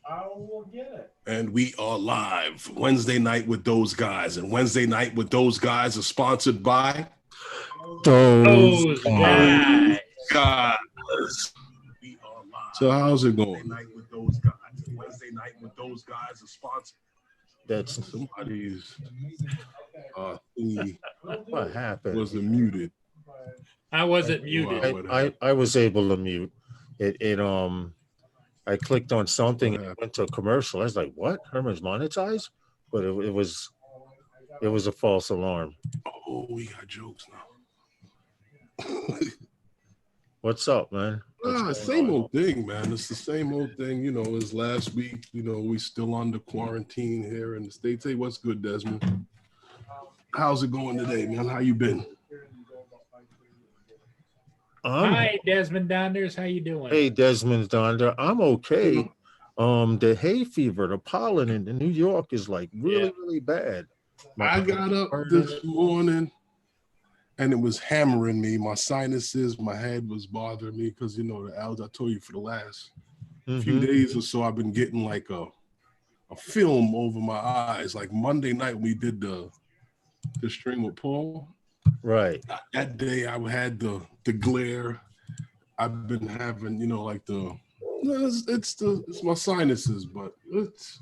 I will get it. And we are live Wednesday night with those guys. And Wednesday night with those guys are sponsored by Those guys. guys. We are live. So how's it going? Wednesday night with those guys. Wednesday night with those guys are sponsored. That's Somebody's what happened. was muted. I wasn't muted. I was able to mute it. I clicked on something and it went to a commercial. I was like, "What? Herman's monetized?" But it was a false alarm. Oh, we got jokes now. What's up, man? Same old thing, man. It's the same old thing, as last week. We still under quarantine here in the States. Hey, what's good, Desmond? How's it going today, man? How you been? Hi, Desmond Donders. How you doing? Hey, Desmond Donder. I'm okay. The hay fever, the pollen in New York is like really bad. I got up this morning and it was hammering me. My sinuses, my head was bothering me because the allergies. I told you for the last few days or so, I've been getting like a film over my eyes. Like Monday night, we did the stream with Paul. Right. That day I had the glare. I've been having, it's my sinuses, but it's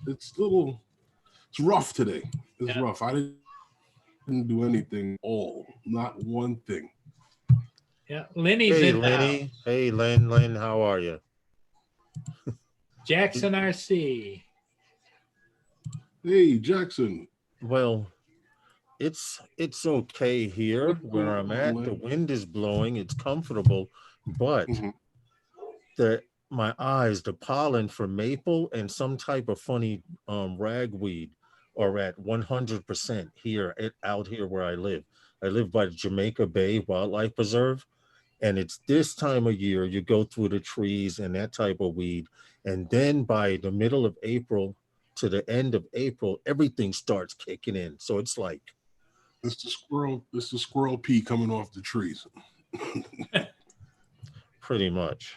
rough today. It's rough. I didn't do anything not one thing. Yeah, Lenny's in Lenny. Hey, Len, how are you? Jackson RC. Hey, Jackson. Well, it's okay here where I'm at. The wind is blowing. It's comfortable, but my eyes, the pollen for maple and some type of funny ragweed are at 100% out here where I live. I live by the Jamaica Bay Wildlife Preserve, and it's this time of year you go through the trees and that type of weed, and then by the middle of April to the end of April, everything starts kicking in. So it's like it's the squirrel pee coming off the trees. Pretty much.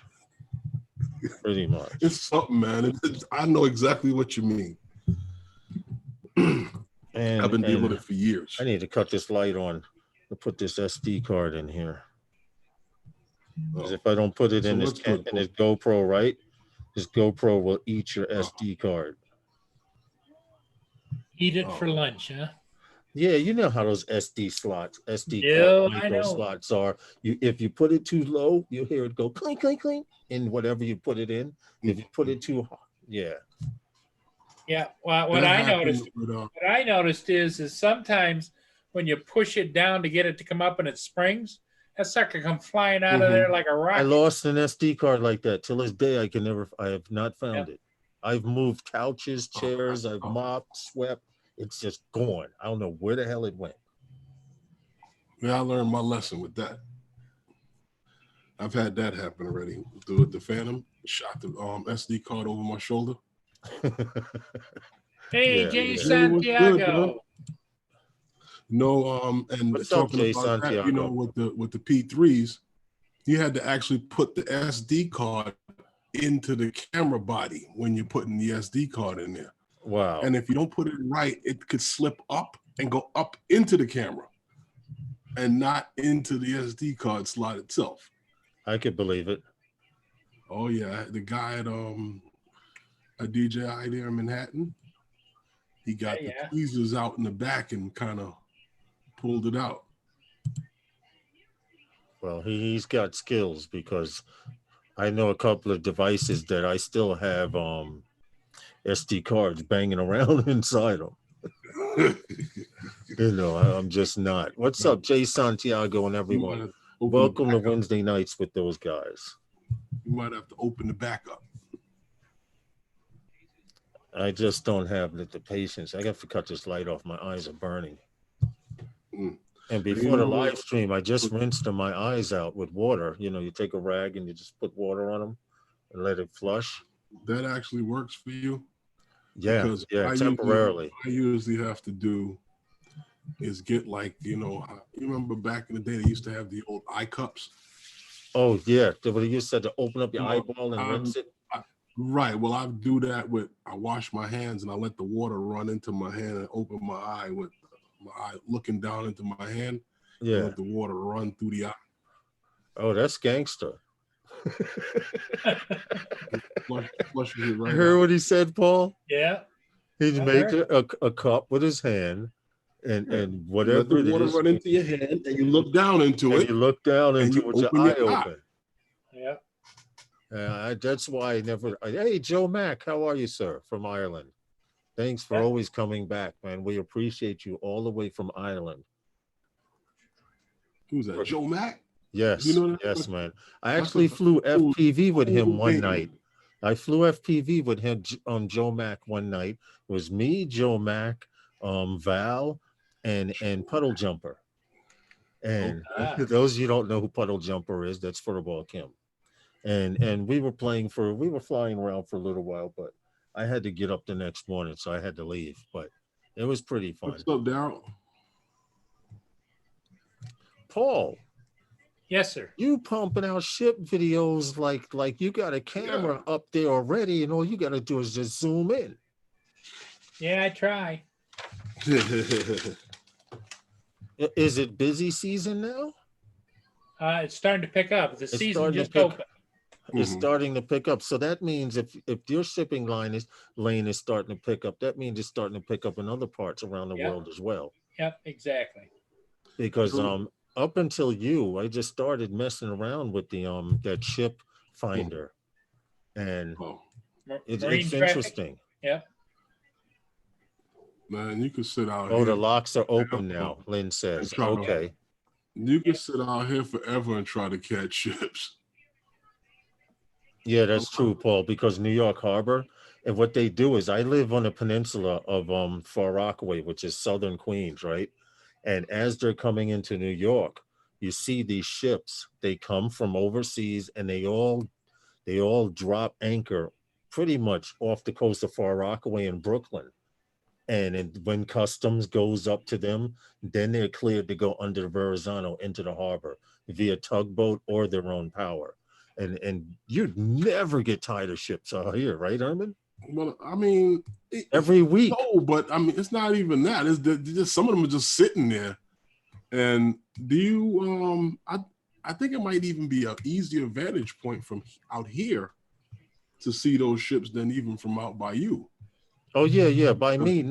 It's something, man. I know exactly what you mean. And I've been dealing with it for years. I need to cut this light on to put this SD card in here. Because if I don't put it in this GoPro, right? This GoPro will eat your SD card. Eat it for lunch, huh? Yeah, you know how those SD slots are. If you put it too low, you'll hear it go clink, clink, clink in whatever you put it in. If you put it too high, Yeah. Well, what I noticed is sometimes when you push it down to get it to come up and it springs, that sucker come flying out of there like a rocket. I lost an SD card like that. Till this day, I have not found it. I've moved couches, chairs, I've mopped, swept. It's just gone. I don't know where the hell it went. Yeah, I learned my lesson with that. I've had that happen already. With the Phantom, shot the SD card over my shoulder. Hey, Jay Santiago. And what's talking up, Jay about Santiago? that, with the P3s, you had to actually put the SD card into the camera body when you're putting the SD card in there. Wow. And if you don't put it right, it could slip up and go up into the camera and not into the SD card slot itself. I could believe it. Oh yeah, the guy at DJI there in Manhattan, he got the tweezers out in the back and kind of pulled it out. Well, he's got skills, because I know a couple of devices that I still have SD cards banging around inside them. I'm just not. What's up, Jay Santiago and everyone? Welcome to Wednesday nights with those guys. You might have to open the back up. I just don't have the patience. I got to cut this light off. My eyes are burning. And before the live stream, I just rinsed my eyes out with water. You take a rag and you just put water on them and let it flush. That actually works for you? Yeah, temporarily. I usually have to do is get you remember back in the day they used to have the old eye cups? Oh, yeah. But you said to open up your eyeball and rinse it? Right. Well, I do that I wash my hands and I let the water run into my hand and open my eye with my eye looking down into my hand. Yeah. And let the water run through the eye. Oh, that's gangster. Flushes it right You heard out. what he said, Paul? Yeah. He'd make a cup with his hand and whatever let the water it is. run into your hand and you look down into it. You look down into it with your eye open. Yeah. That's why I never. Hey, Joe Mack, how are you, sir, from Ireland? Thanks for always coming back, man. We appreciate you all the way from Ireland. Who's that? Joe Mack? Yes, you know yes, man. I actually flew FPV with him one night. I flew FPV with him on Joe Mack one night. It was me, Joe Mack, Val, and Puddle Jumper. And those you don't know who Puddle Jumper is, that's Furball Kim. And we were flying around for a little while, but I had to get up the next morning, so I had to leave. But it was pretty fun. What's up, Daryl? Paul. Yes, sir. You pumping out ship videos like you got a camera up there already, and all you got to do is just zoom in. Yeah, I try. Is it busy season now? It's starting to pick up. The season just opened. It's starting to pick up. So that means if your shipping lane is starting to pick up, that means it's starting to pick up in other parts around the world as well. Yep, exactly. Because up until I just started messing around with the that ship finder, and it's interesting. Yeah. Man, you can sit out here. Oh, the locks are open now, Lynn says. Okay. You can sit out here forever and try to catch ships. Yeah, that's true, Paul, because New York Harbor, and what they do is I live on the peninsula of Far Rockaway, which is southern Queens, right? And as they're coming into New York, you see these ships, they come from overseas and they all drop anchor pretty much off the coast of Far Rockaway in Brooklyn. And when customs goes up to them, then they're cleared to go under the Verrazano into the harbor via tugboat or their own power. And you'd never get tired of ships out here, right, Herman? Well, I mean, every week. No, but I mean, it's not even that. It's just some of them are just sitting there. And do you? I think it might even be an easier vantage point from out here to see those ships than even from out by you. Oh yeah. By me,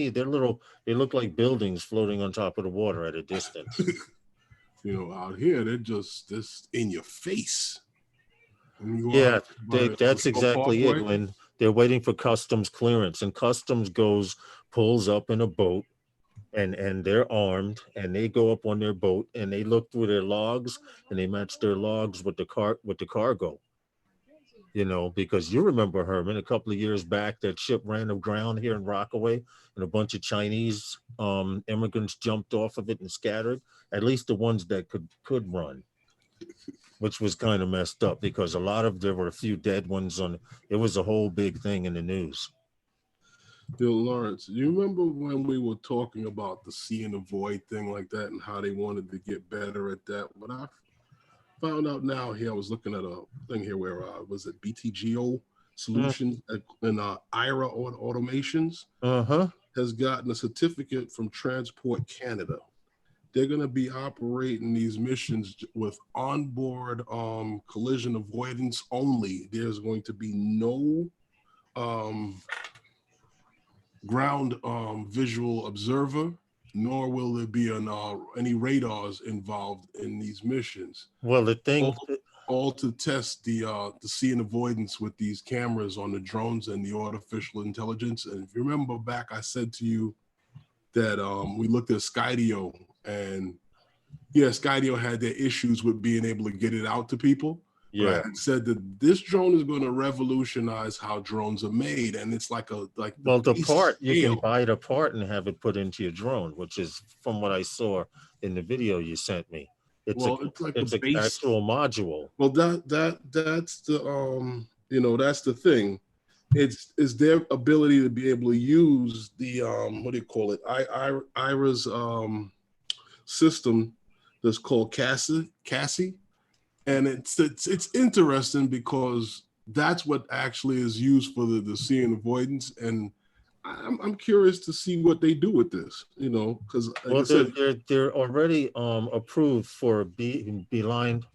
they look like buildings floating on top of the water at a distance. Out here they're just in your face. Yeah, that's exactly it. When they're waiting for customs clearance, and customs pulls up in a boat, and they're armed, and they go up on their boat and they look through their logs and they match their logs with the cargo. Because you remember, Herman, a couple of years back, that ship ran aground here in Rockaway, and a bunch of Chinese immigrants jumped off of it and scattered. At least the ones that could run. Which was kind of messed up because there were a few dead ones it was a whole big thing in the news. Bill Lawrence, you remember when we were talking about the see and avoid thing like that and how they wanted to get better at that? What I found out now here, I was looking at a thing here where, was it BTGO Solutions and IRA Automations has gotten a certificate from Transport Canada. They're going to be operating these missions with onboard collision avoidance only. There's going to be no ground visual observer, nor will there be any radars involved in these missions. Well, the thing... All to test the see and avoidance with these cameras on the drones and the artificial intelligence. And if you remember back, I said to you that we looked at Skydio. And Skydio had their issues with being able to get it out to people. Yeah. But I had said that this drone is going to revolutionize how drones are made. And it's you can buy the part and have it put into your drone, which is from what I saw in the video you sent me. It's an actual module. Well, that's the that's the thing. It's their ability to be able to use the what do you call it? IRA's system that's called Cassie, and it's interesting because that's what actually is used for the seeing avoidance. And I'm curious to see what they do with this, you know, because like I said, they're already approved for beyond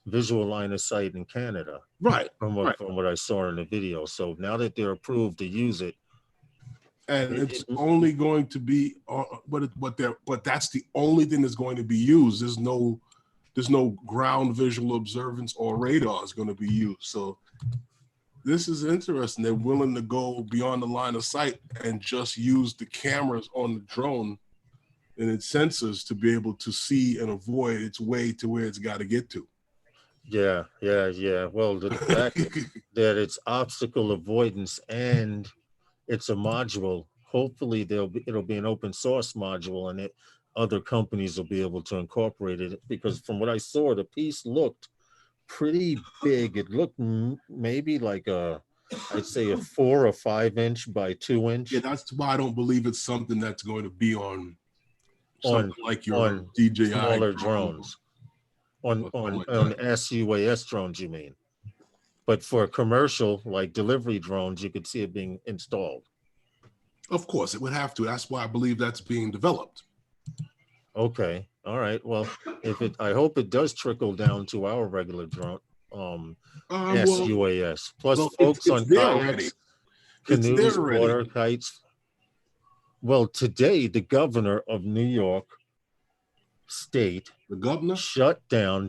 visual line of sight in Canada. right. From what I saw in the video. So now that they're approved to use it, and it's only going to be, but that's the only thing that's going to be used. There's no ground visual observance or radar is going to be used. So this is interesting. They're willing to go beyond the line of sight and just use the cameras on the drone and its sensors to be able to see and avoid its way to where it's got to get to. Yeah. Well, the fact that it's obstacle avoidance and it's a module, hopefully it'll be an open source module, and other companies will be able to incorporate it, because from what I saw, the piece looked pretty big. It looked maybe like I'd say a 4 or 5 inch by 2 inch. Yeah, that's why I don't believe it's something that's going to be on like your DJI smaller drones. On SUAS drones, you mean? But for commercial, like delivery drones, you could see it being installed. Of course, it would have to. That's why I believe that's being developed. Okay, all right. Well, I hope it does trickle down to our regular drone, SUAS. Plus, folks on kayaks, canoes, water kites. Well, today the governor of New York State, the governor shut down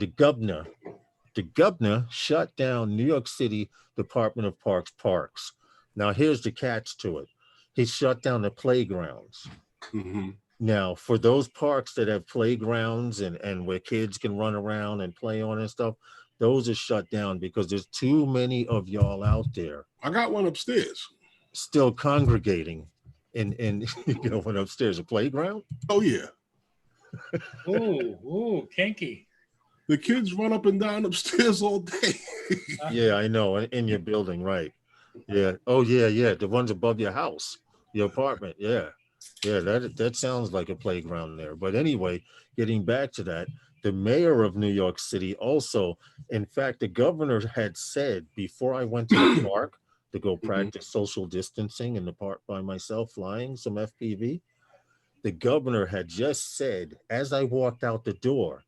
New York City Department of Parks. Now, here's the catch to it. He shut down the playgrounds. Mm-hmm. Now, for those parks that have playgrounds and where kids can run around and play on and stuff, those are shut down because there's too many of y'all out there. I got one upstairs. Still congregating in one upstairs, a playground? Oh, yeah. Ooh, kinky. The kids run up and down upstairs all day. Yeah, I know. In your building, right? Yeah. Oh, yeah. The ones above your house, your apartment. Yeah. That sounds like a playground there. But anyway, getting back to that, the mayor of New York City also, in fact, the governor had said before I went to the park to go practice social distancing in the park by myself, flying some FPV. The governor had just said, as I walked out the door,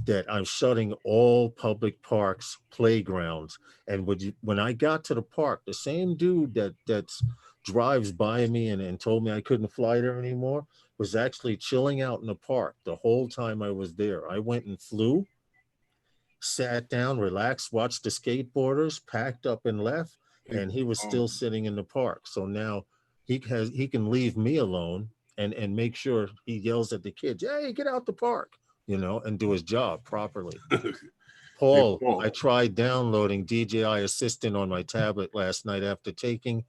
that I'm shutting all public parks, playgrounds. And when I got to the park, the same dude that drives by me and told me I couldn't fly there anymore was actually chilling out in the park the whole time I was there. I went and flew, sat down, relaxed, watched the skateboarders, packed up and left, and he was still sitting in the park. So now he can leave me alone and make sure he yells at the kids, "Hey, get out the park," and do his job properly. Paul, I tried downloading DJI Assistant on my tablet last night after talking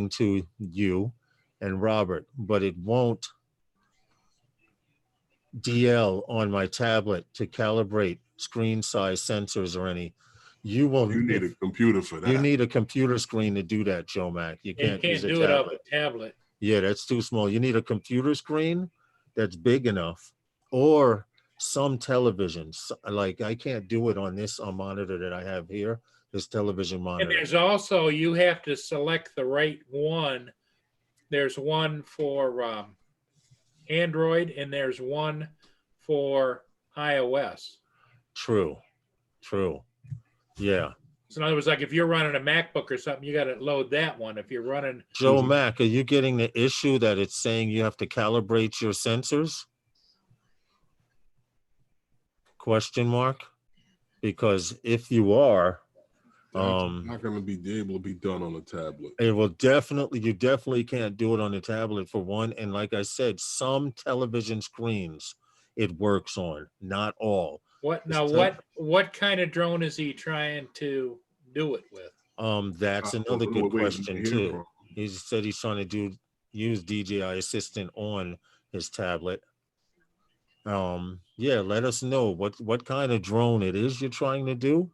to you and Robert, but it won't DL on my tablet to calibrate screen size sensors or any. You need a computer for that. You need a computer screen to do that, Joe Mac. You can't use a do tablet. it off a tablet. Yeah, that's too small. You need a computer screen that's big enough, or some televisions. Like I can't do it on this monitor that I have here, this television monitor. And there's also, you have to select the right one. There's one for Android and there's one for iOS. True. Yeah. So in other words, like if you're running a MacBook or something, you got to load that one. If you're running Joe Mac, are you getting the issue that it's saying you have to calibrate your sensors? Question mark? Because if you are, not going to be able to be done on a tablet. It will you definitely can't do it on a tablet for one. And like I said, some television screens it works on, not all. What kind of drone is he trying to do it with? That's another good question too. He said he's trying to use DJI Assistant on his tablet. Yeah, let us know what kind of drone it is you're trying to do.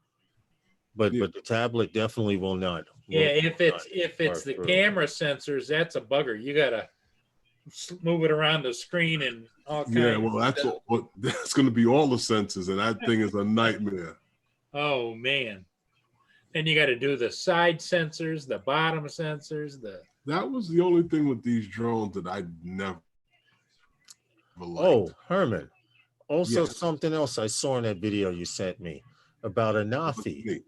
But the tablet definitely will not. If it's the camera sensors, that's a bugger. You gotta move it around the screen and all kinds. Yeah, well, that's going to be all the sensors, and that thing is a nightmare. Oh man! Then you got to do the side sensors, the bottom sensors, That was the only thing with these drones that I never liked. Oh, Herman. Also, Yes. something else I saw in that video you sent me about Anafi.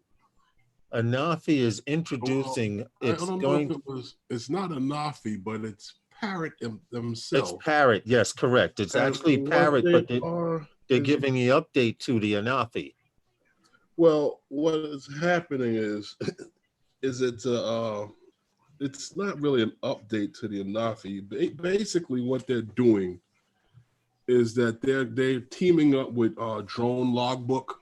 Anafi is introducing. I don't know if it's not Anafi, but it's Parrot themselves. It's Parrot. Yes, correct. It's actually Parrot, but they're giving the update to the Anafi. Well, what is happening is it's not really an update to the Anafi. Basically, what they're doing is that they're teaming up with Drone Logbook.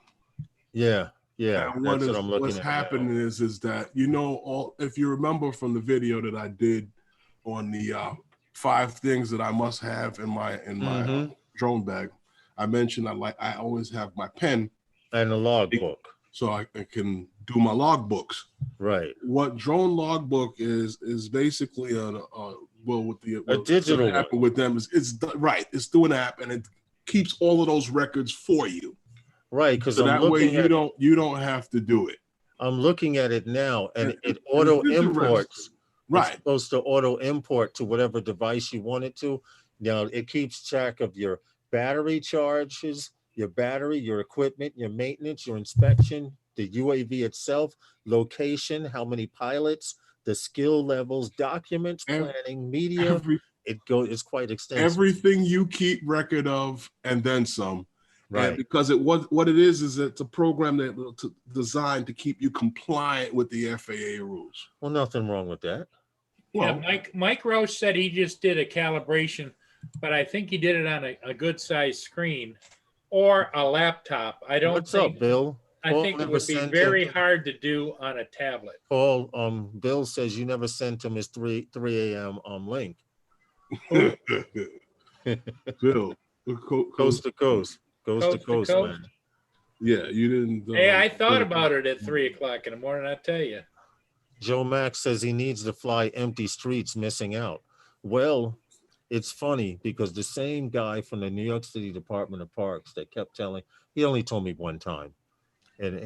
Yeah. And what's happening is that, you know, if you remember from the video that I did on the 5 things that I must have in my drone bag, I mentioned I always have my pen and a logbook, so I can do my logbooks. Right. What Drone Logbook is basically a digital one. With them it's through an app, and it keeps all of those records for you. Right, because so that way you don't have to do it. I'm looking at it now, and it auto imports. Right, it's supposed to auto import to whatever device you want it to. Now it keeps track of your battery charges, your battery, your equipment, your maintenance, your inspection, the UAV itself, location, how many pilots, the skill levels, documents, planning, media. It's quite extensive. Everything you keep record of, and then some. Right. And because what it is it's a program that designed to keep you compliant with the FAA rules. Well, nothing wrong with that. Well, yeah, Mike Roche said he just did a calibration, but I think he did it on a good size screen or a laptop. I don't. What's up, Bill? I think it would be very hard to do on a tablet. Paul, Bill says you never sent him his 3 a.m. link. Bill, coast to coast. Coast to coast, man. Yeah, you didn't. Hey, I thought about it at 3 o'clock in the morning. I tell you. Joe Max says he needs to fly empty streets, missing out. Well, it's funny because the same guy from the New York City Department of Parks that kept telling, he only told me one time, and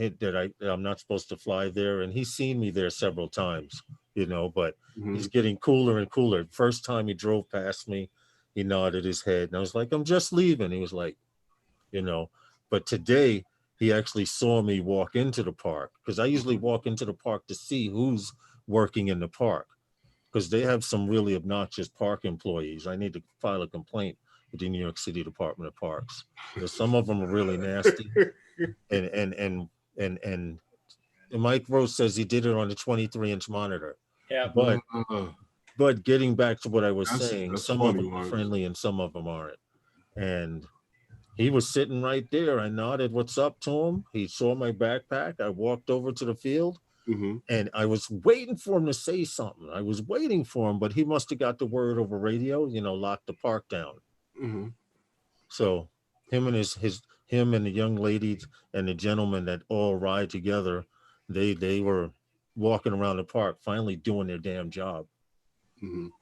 I'm not supposed to fly there, and he's seen me there several times, you know, but he's getting cooler and cooler. First time he drove past me, he nodded his head, and I was like, I'm just leaving. He was like, you know, but today he actually saw me walk into the park, because I usually walk into the park to see who's working in the park, because they have some really obnoxious park employees. I need to file a complaint with the New York City Department of Parks, because some of them are really nasty. And Mike Rose says he did it on the 23-inch monitor. Yeah, but getting back to what I was saying, some of them are friendly and some of them aren't. And he was sitting right there. I nodded, what's up to him. He saw my backpack. I walked over to the field, and I was waiting for him to say something. I was waiting for him, but he must have got the word over radio, you know, lock the park down. So him and him and the young ladies and the gentleman that all ride together, they were walking around the park, finally doing their damn job. You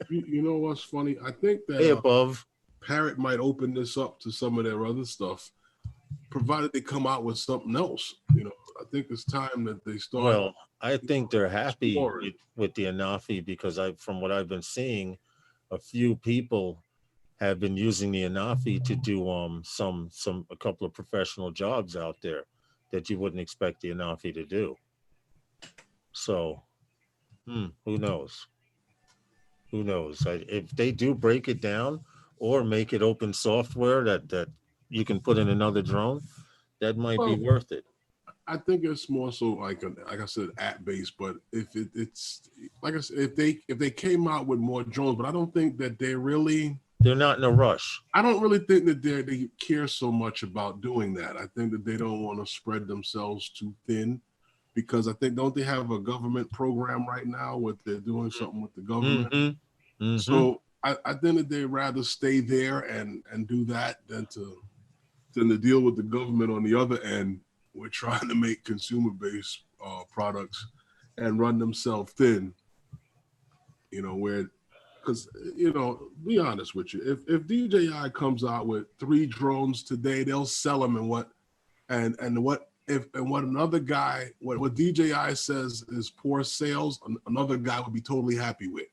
know what's funny? I think that hey, above. Parrot might open this up to some of their other stuff, provided they come out with something else. You know, I think it's time that they start. Well, I think they're happy with the Anafi, because from what I've been seeing, a few people have been using the Anafi to do a couple of professional jobs out there that you wouldn't expect the Anafi to do. So, who knows? Who knows? If they do break it down, or make it open software that you can put in another drone, that might be worth it. I think it's more so like I said, app based. But if it's like I said, if they came out with more drones, but I don't think that they're not in a rush. I don't really think that they care so much about doing that. I think that they don't want to spread themselves too thin, because I think, don't they have a government program right now where they're doing something with the government? So I think that they'd rather stay there and do that than to deal with the government on the other end. We're trying to make consumer-based products and run themselves thin. You know, because, you know, be honest with you, if DJI comes out with 3 drones today, they'll sell them in and what another guy, what DJI says is poor sales, another guy would be totally happy with.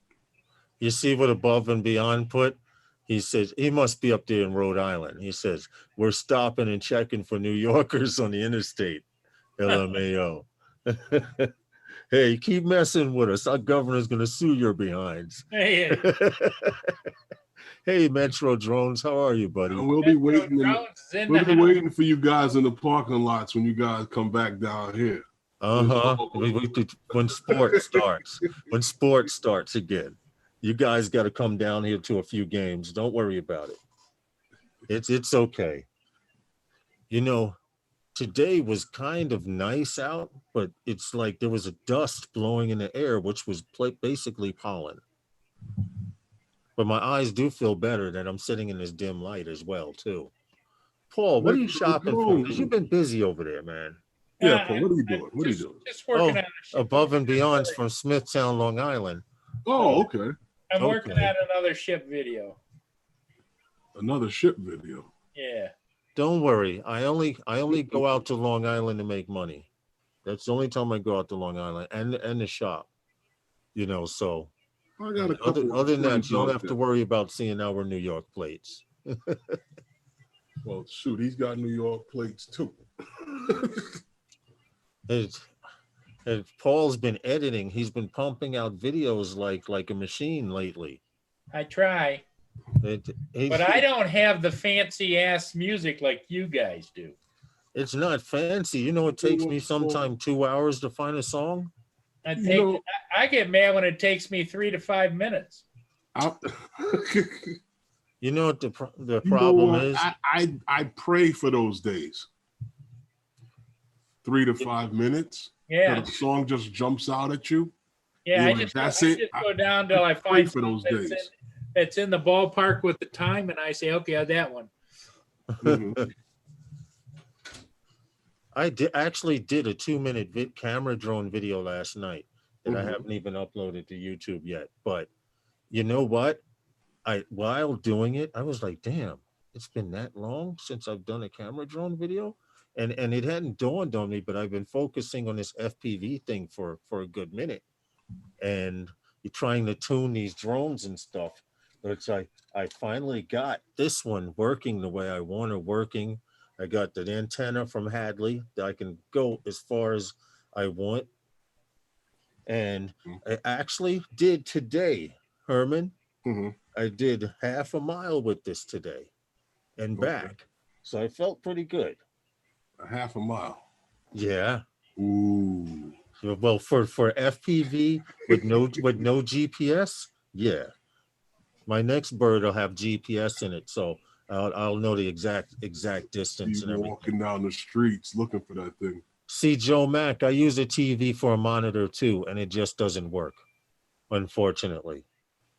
You see what Above and Beyond put? He says, he must be up there in Rhode Island. He says, we're stopping and checking for New Yorkers on the interstate. LMAO. Hey, keep messing with us. Our governor's going to sue your behinds. Hey, Hey, Metro Drones, how are you, buddy? And we'll be waiting. We'll be house. waiting for you guys in the parking lots when you guys come back down here. When sports starts, when sports starts again, you guys got to come down here to a few games. Don't worry about it. It's okay. You know, today was kind of nice out, but it's like there was a dust blowing in the air, which was basically pollen. But my eyes do feel better that I'm sitting in this dim light as well, too. Paul, what are you shopping for? Because you've been busy over there, man. Yeah, Paul, what are you doing? What are you doing? Just working on Above and Beyond's from Smithtown, Long Island. Oh, okay. I'm working on another ship video. Another ship video. Yeah. Don't worry. I only go out to Long Island to make money. That's the only time I go out to Long Island and the shop. You know, so I got a couple other than that, you don't have to worry about seeing our New York plates. Well, shoot, he's got New York plates too. And Paul's been editing. He's been pumping out videos like a machine lately. I try. But I don't have the fancy ass music like you guys do. It's not fancy. You know, it takes me sometime 2 hours to find a song. I get mad when it takes me 3 to 5 minutes. You know what the problem is? I pray for those days. 3 to 5 minutes. Yeah. The song just jumps out at you. Yeah, I just go down till I find for those days. It's in the ballpark with the time, and I say, okay, that one. Mm-hmm. I actually did a 2-minute camera drone video last night that I haven't even uploaded to YouTube yet. But you know what? While doing it, I was like, damn, it's been that long since I've done a camera drone video. And it hadn't dawned on me, but I've been focusing on this FPV thing for a good minute. And you're trying to tune these drones and stuff. But it's like, I finally got this one working the way I want it working. I got the antenna from Hadley that I can go as far as I want. And I actually did today, Herman. Mm-hmm. I did half a mile with this today and back. So I felt pretty good. A half a mile. Yeah. Ooh. Well, for FPV with no GPS, yeah. My next bird will have GPS in it, so I'll know the exact distance and everything. Walking down the streets looking for that thing. See, Joe Mack, I use a TV for a monitor too, and it just doesn't work, unfortunately.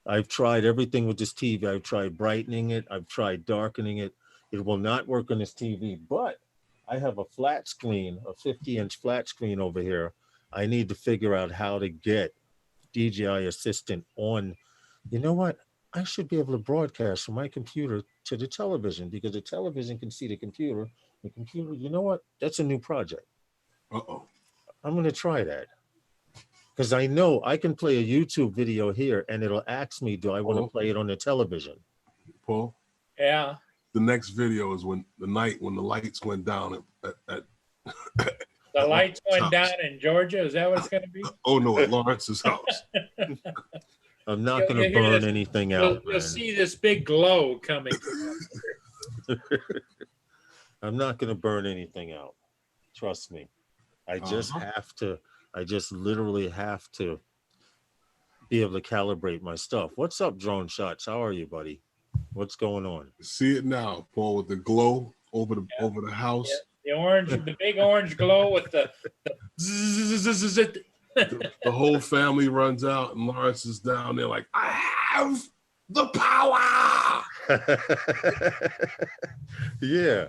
I've tried everything with this TV. I've tried brightening it. I've tried darkening it. It will not work on this TV, but I have a flat screen, a 50-inch flat screen over here. I need to figure out how to get DJI Assistant on. You know what? I should be able to broadcast from my computer to the television because the television can see the computer. The computer, you know what? That's a new project. Uh-oh. I'm going to try that because I know I can play a YouTube video here and it'll ask me, do I want to play it on the television? Paul? Yeah. The next video is when the lights went down at the lights went down in Georgia. Is that what it's going to be? Oh no, at Lawrence's house. I'm not going to burn anything out. You'll see this big glow coming. I'm not going to burn anything out. Trust me. I just literally have to be able to calibrate my stuff. What's up, Drone Shots? How are you, buddy? What's going on? See it now, Paul, with the glow over the house. Yeah. The big orange glow with the the whole family runs out and Lawrence is down there like, I have the power. Yeah.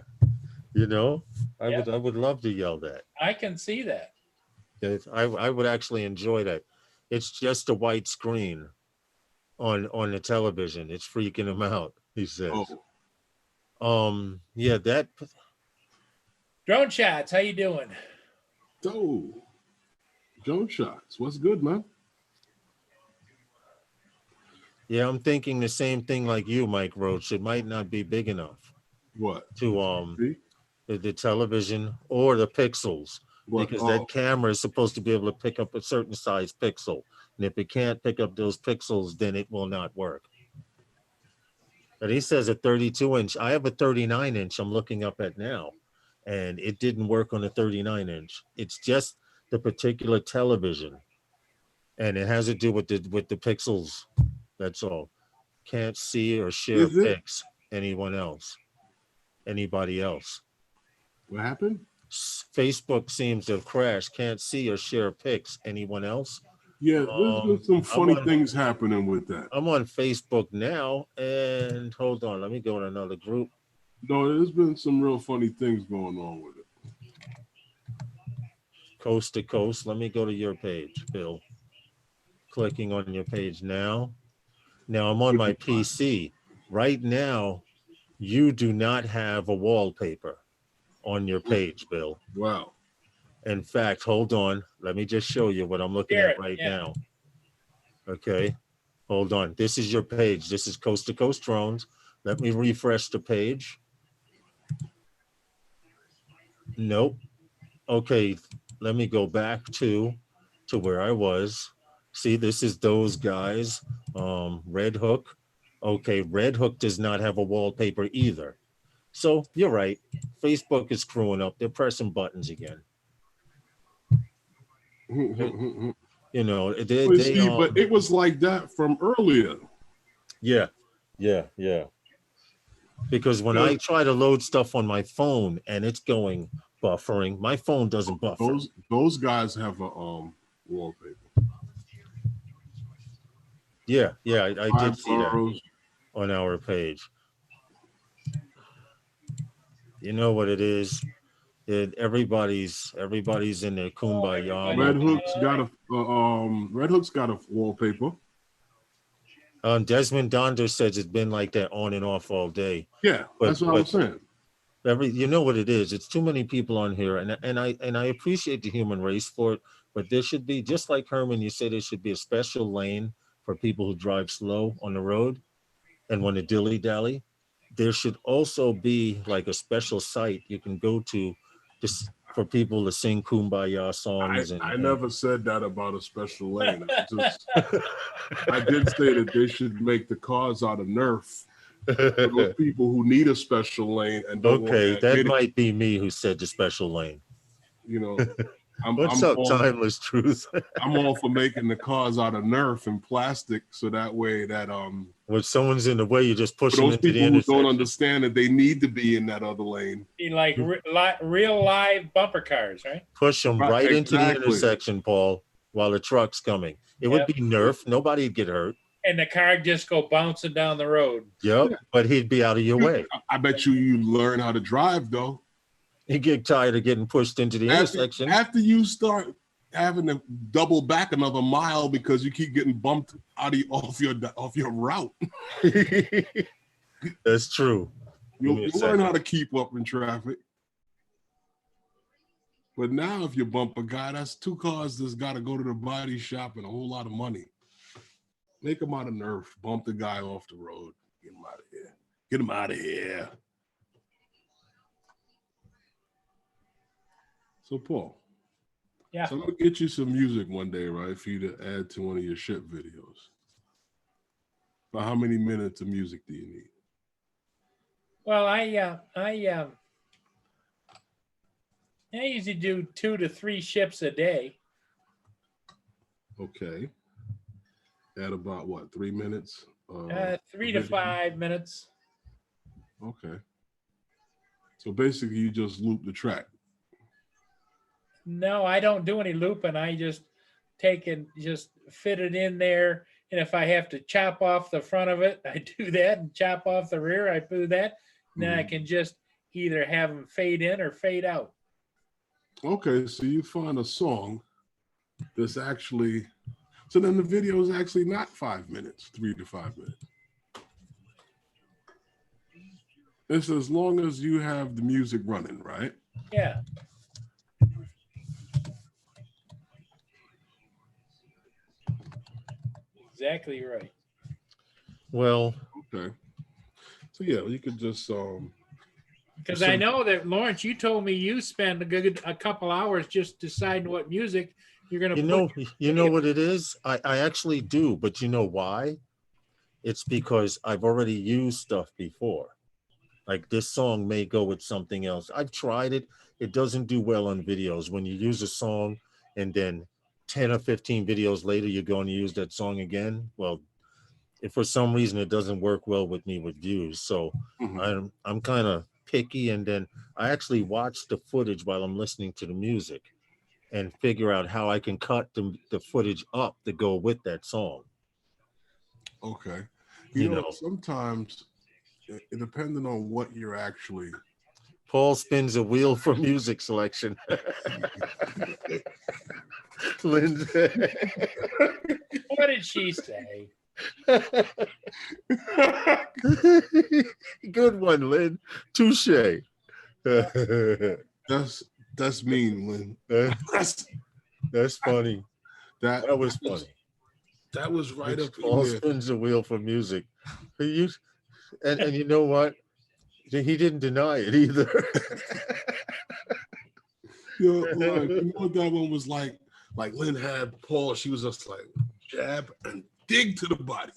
You know, I would love to yell that. I can see that. I would actually enjoy that. It's just a white screen on the television. It's freaking him out, he says. Oh. Yeah, Drone Shots, how you doing? So, Drone Shots, what's good, man? Yeah, I'm thinking the same thing like you, Mike Roach. It might not be big enough. What? To the television or the pixels, because that camera is supposed to be able to pick up a certain size pixel, and if it can't pick up those pixels, then it will not work. But he says a 32-inch. I have a 39-inch I'm looking up at now, and it didn't work on a 39-inch. It's just the particular television, and it has to do with the pixels. That's all. Can't see or share pics anybody else. What happened? Facebook seems to have crashed. Can't see or share pics anyone else. Yeah, there's been some funny things happening with that. I'm on Facebook now, and hold on, let me go to another group. No, there's been some real funny things going on with it. Coast to coast. Let me go to your page, Bill. Clicking on your page now. Now I'm on my PC. Right now, you do not have a wallpaper on your page, Bill. Wow. In fact, hold on. Let me just show you what I'm looking at right now. Okay. Hold on. This is your page. This is Coast to Coast Drones. Let me refresh the page. Nope. Okay. Let me go back to where I was. See, this is those guys. Red Hook. Okay. Red Hook does not have a wallpaper either. So you're right. Facebook is screwing up. They're pressing buttons again. You know, but it was like that from earlier. Yeah. Because when I try to load stuff on my phone and it's going buffering, my phone doesn't buffer. Those guys have a wallpaper. Yeah, I did see that on our page. You know what it is? Everybody's in their kumbaya. Red Hook's got a wallpaper. Desmond Donder says it's been like that on and off all day. Yeah, that's what I'm saying. You know what it is? It's too many people on here, and I appreciate the human race for it, but there should be, just like Herman, you said, there should be a special lane for people who drive slow on the road and want to dilly-dally. There should also be like a special site you can go to just for people to sing kumbaya songs. I never said that about a special lane. I did say that they should make the cars out of Nerf for those people who need a special lane. And that might be me who said the special lane. You know, What's up, Timeless Truth? I'm all for making the cars out of Nerf and plastic, so that way that when someone's in the way, you just push them into the intersection. Those people who don't understand that they need to be in that other lane. Like real live bumper cars, right? Push them right into the intersection, Paul, while the truck's coming. It would be Nerf. Nobody'd get hurt. And the car just go bouncing down the road. Yep, but he'd be out of your way. I bet you learn how to drive, though. You get tired of getting pushed into the intersection. After you start having to double back another mile because you keep getting bumped off your route. That's true. You'll learn how to keep up in traffic. But now if you bump a guy, that's two cars that's got to go to the body shop and a whole lot of money. Make them out of Nerf. Bump the guy off the road. Get him out of here. Get him out of here. So, Paul. Yeah. So I'm going to get you some music one day, right, for you to add to one of your ship videos. But how many minutes of music do you need? Well, I usually do 2 to 3 ships a day. Okay. At about what, 3 minutes? 3 to 5 minutes. Okay. So basically you just loop the track. No, I don't do any looping. I just take and just fit it in there. And if I have to chop off the front of it, I do that, and chop off the rear, I do that. And then I can just either have them fade in or fade out. Okay, so you find a song that's actually, so then the video is actually not 5 minutes, 3 to 5 minutes. It's as long as you have the music running, right? Yeah. Exactly right. Well, Okay. So yeah, you could just Because I know that, Lawrence, you told me you spend a couple hours just deciding what music you're going to put. you know what it is? I actually do, but you know why? It's because I've already used stuff before. Like this song may go with something else. I've tried it. It doesn't do well on videos. When you use a song and then 10 or 15 videos later, you're going to use that song again. Well, if for some reason it doesn't work well with me with views. So I'm kind of picky. And then I actually watch the footage while I'm listening to the music and figure out how I can cut the footage up to go with that song. Okay. You know, sometimes depending on what you're actually. Paul spins a wheel for music selection. Lindsay. What did she say? Good one, Lynn. Touche. That's mean, Lynn. That's funny. That was funny. That was right up Paul spins a wheel for music. And you know what? He didn't deny it either. You know what that one was like? Like Lynn had Paul, she was just like jab and dig to the body.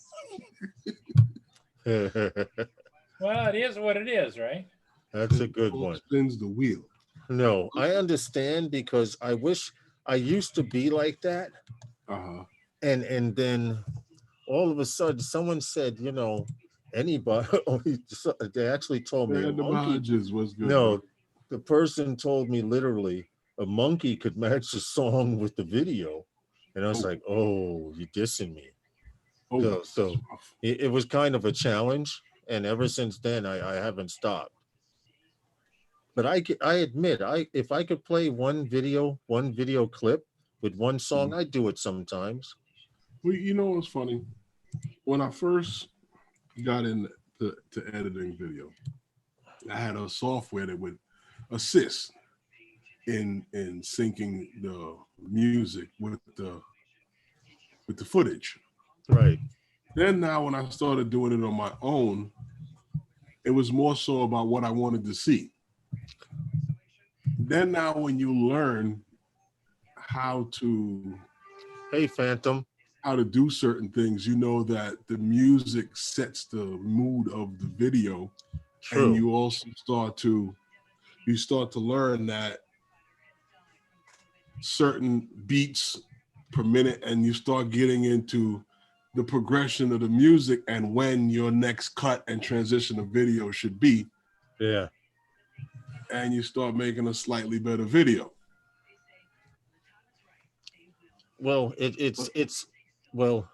Well, it is what it is, right? That's a good Paul one. Spins the wheel. No, I understand because I wish I used to be like that. And then all of a sudden someone said, you know, anybody, they actually told me a monkey was good. No, the person told me literally a monkey could match the song with the video. And I was like, oh, you're dissing me. So it was kind of a challenge. And ever since then, I haven't stopped. But I admit, if I could play one video clip with one song, I'd do it sometimes. Well, you know what's funny? When I first got into editing video, I had a software that would assist in syncing the music with the footage. Right. Then now when I started doing it on my own, it was more so about what I wanted to see. Then now when you learn how to Phantom, how to do certain things, you know that the music sets the mood of the video. True. And you also start to learn that certain beats per minute, and you start getting into the progression of the music and when your next cut and transition of video should be. Yeah. And you start making a slightly better video. Well, well,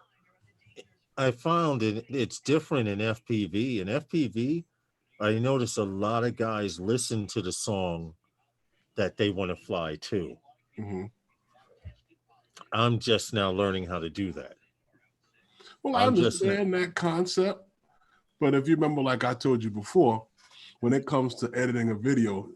I found it's different in FPV. In FPV, I notice a lot of guys listen to the song that they want to fly to. I'm just now learning how to do that. Well, I understand that concept, but if you remember, like I told you before, when it comes to editing a video,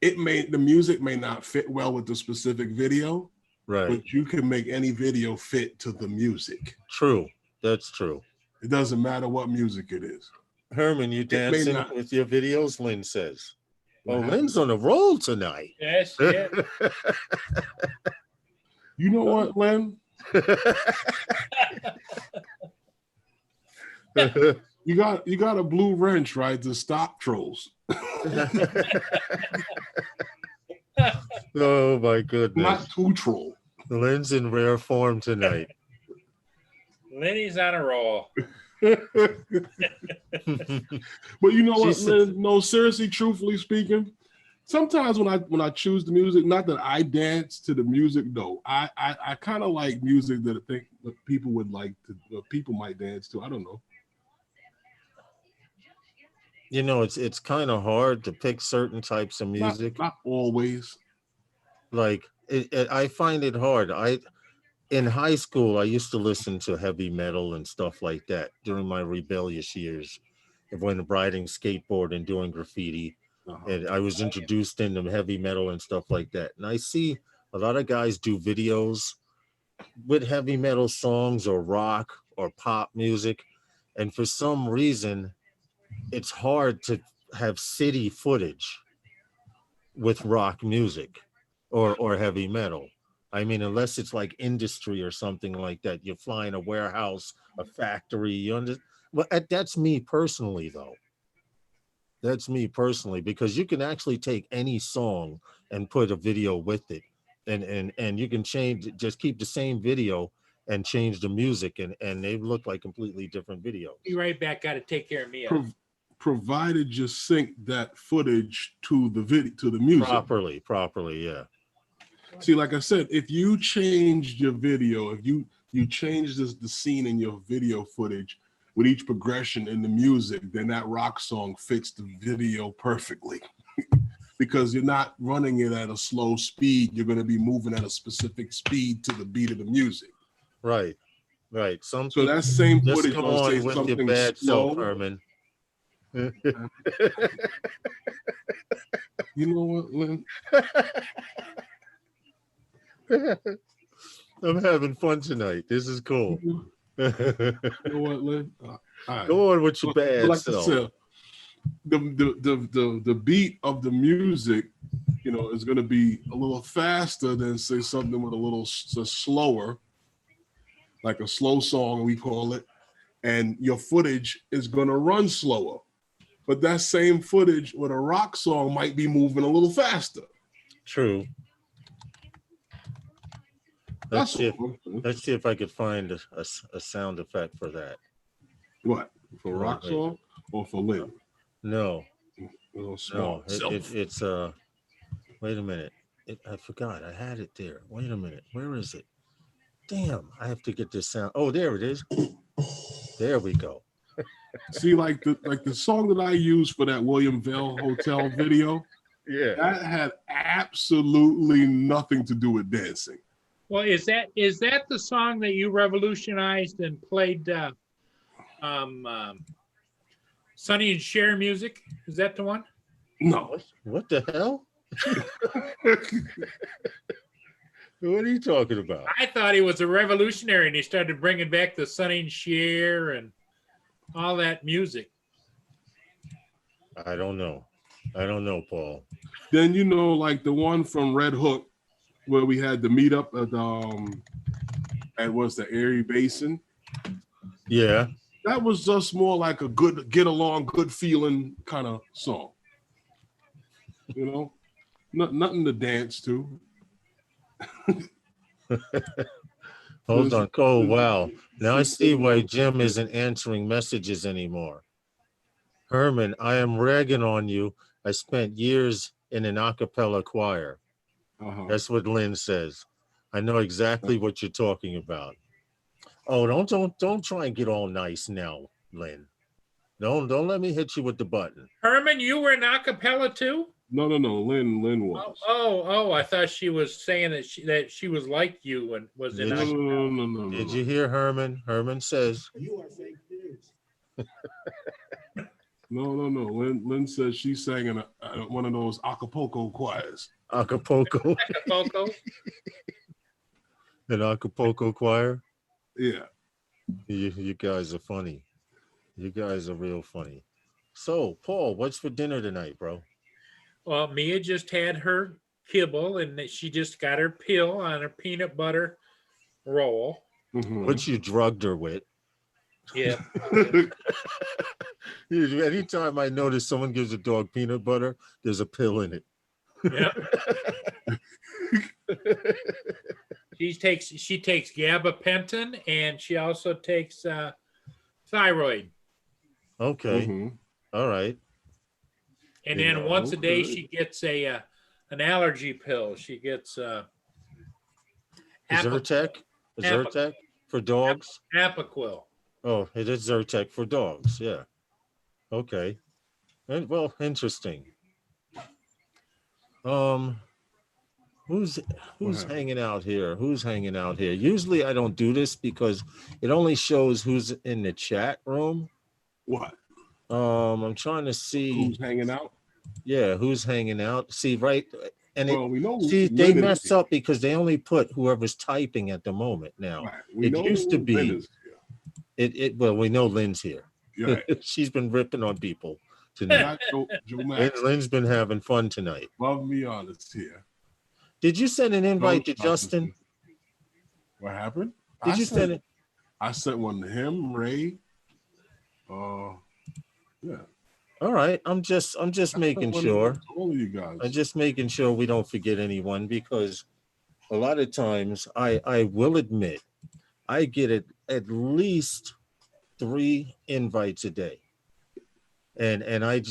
the music may not fit well with the specific video, right? But you can make any video fit to the music. True, that's true. It doesn't matter what music it is. Herman, you dancing with your videos? Lynn says. Oh, Lynn's on a roll tonight. Yes, yeah. You know what, Lynn? You got a blue wrench, right, to stop trolls. Oh my goodness. Not too troll. Lynn's in rare form tonight. Lenny's on a roll. But you know what, Lynn? No, seriously, truthfully speaking, sometimes when I choose the music, not that I dance to the music, no. I kind of like music that I think that people would like to, people might dance to. I don't know. You know, it's kind of hard to pick certain types of music. Not always. Like I find it hard. In high school, I used to listen to heavy metal and stuff like that during my rebellious years of when riding skateboard and doing graffiti. and I was introduced into heavy metal and stuff like that. And I see a lot of guys do videos with heavy metal songs or rock or pop music, and for some reason, it's hard to have city footage with rock music or heavy metal. I mean, unless it's like industry or something like that, you're flying a warehouse, a factory. Well, that's me personally, though. That's me personally, because you can actually take any song and put a video with it, and you can just keep the same video and change the music, and they look like completely different videos. Be right back. Got to take care of me. Provided you sync that footage to the music properly, yeah. See, like I said, if you changed your video, if you change the scene in your video footage with each progression in the music, then that rock song fits the video perfectly. Because you're not running it at a slow speed. You're going to be moving at a specific speed to the beat of the music. Right. So that same footage, come on with your bad self, Herman. You know what, Lynn? I'm having fun tonight. This is cool. You know what, Lynn? Right. Go on with your bad self. The beat of the music, is going to be a little faster than, say, something with a little slower, like a slow song, we call it, and your footage is going to run slower. But that same footage with a rock song might be moving a little faster. True. Let's see if I could find a sound effect for that. What? For rock song or for Lynn? No. It's wait a minute. I forgot. I had it there. Wait a minute. Where is it? Damn, I have to get this sound. Oh, there it is. There we go. See, like the song that I used for that William Vale Hotel video, that had absolutely nothing to do with dancing. Well, is that the song that you revolutionized and played Sonny and Cher music? Is that the one? No. What the hell? What are you talking about? I thought he was a revolutionary and he started bringing back the Sonny and Cher and all that music. I don't know, Paul. Then like the one from Red Hook, where we had the meetup at what's the Erie Basin. Yeah, that was just more like a good get along, good feeling kind of song. Nothing to dance to. Hold on. Oh, wow. Now I see why Jim isn't answering messages anymore. Herman, I am ragging on you. I spent years in an a cappella choir. That's what Lynn says. I know exactly what you're talking about. Oh, don't try and get all nice now, Lynn. Don't let me hit you with the button. Herman, you were in a cappella too? No. Lynn was. Oh! I thought she was saying that she was like you and was in. No. Did you hear Herman? Herman says. You are fake news. No. Lynn says she sang in one of those Acapulco choirs. Acapulco. An Acapulco choir. Yeah. You guys are funny. You guys are real funny. So, Paul, what's for dinner tonight, bro? Well, Mia just had her kibble, and she just got her pill on her peanut butter roll. Mm-hmm. Which you drugged her with. Yeah. Anytime I notice someone gives a dog peanut butter, there's a pill in it. Yeah. She takes gabapentin, and she also takes thyroid. Okay. Mm-hmm. All right. And then once a day she gets an allergy pill. She gets Zyrtec? Zyrtec for dogs? Apoquel. Oh, it is Zyrtec for dogs. Yeah. Okay. And well, interesting. Who's hanging out here? Who's hanging out here? Usually I don't do this because it only shows who's in the chat room. What? I'm trying to see who's hanging out. Yeah, who's hanging out? See, right, and Well, we know see they Lynn is mess here. up because they only put whoever's typing at the moment. Now Right. We it know used to Lynn be is it. Well, we know Lynn's here. here. Right. She's been ripping on people tonight. Not Joe Max. Lynn's been having fun tonight. Love me honest here. Did you send an invite to Don't stop Justin? this. What happened? Did you send it? I sent one to him, Ray. Yeah. All right. I'm just making sure. All of you guys. I'm just making sure we don't forget anyone, because a lot of times I will admit I get at least 3 invites a day. And I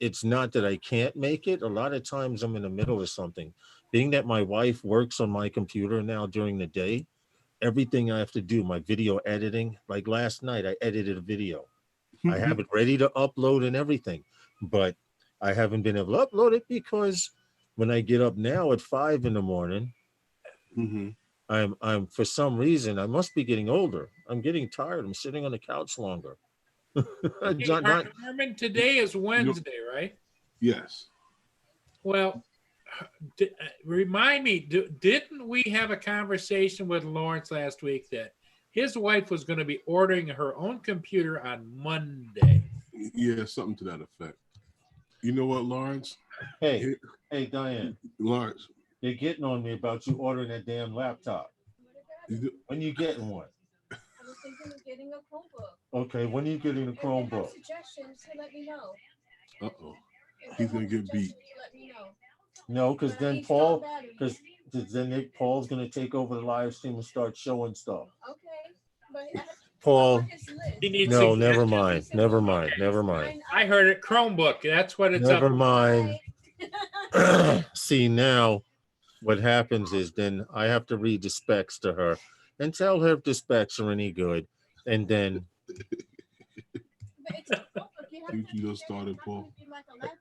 it's not that I can't make it. A lot of times I'm in the middle of something. Being that my wife works on my computer now during the day, everything I have to do, my video editing, like last night, I edited a video. I have it ready to upload and everything, but I haven't been able to upload it because when I get up now at 5 in the morning, I'm for some reason, I must be getting older. I'm getting tired. I'm sitting on the couch longer. Herman, today is Wednesday, right? Yes. Well, remind me, didn't we have a conversation with Lawrence last week that his wife was going to be ordering her own computer on Monday? Yeah, something to that effect. You know what, Lawrence? Hey, Diane. Lawrence. They're getting on me about you ordering that damn laptop. When you getting one? I was thinking of getting a Chromebook. Okay, when are you getting a Chromebook? Suggestions, so let me know. Uh-oh. He's going to get beat. Let me know. No, because then Paul's going to take over the live stream and start showing stuff. Okay. But Paul, no, never suggestions. mind. I heard it, Chromebook. That's what it's Never up. mind. See, now what happens is then I have to read the specs to her and tell her if the specs are any good. And then You just started, Paul.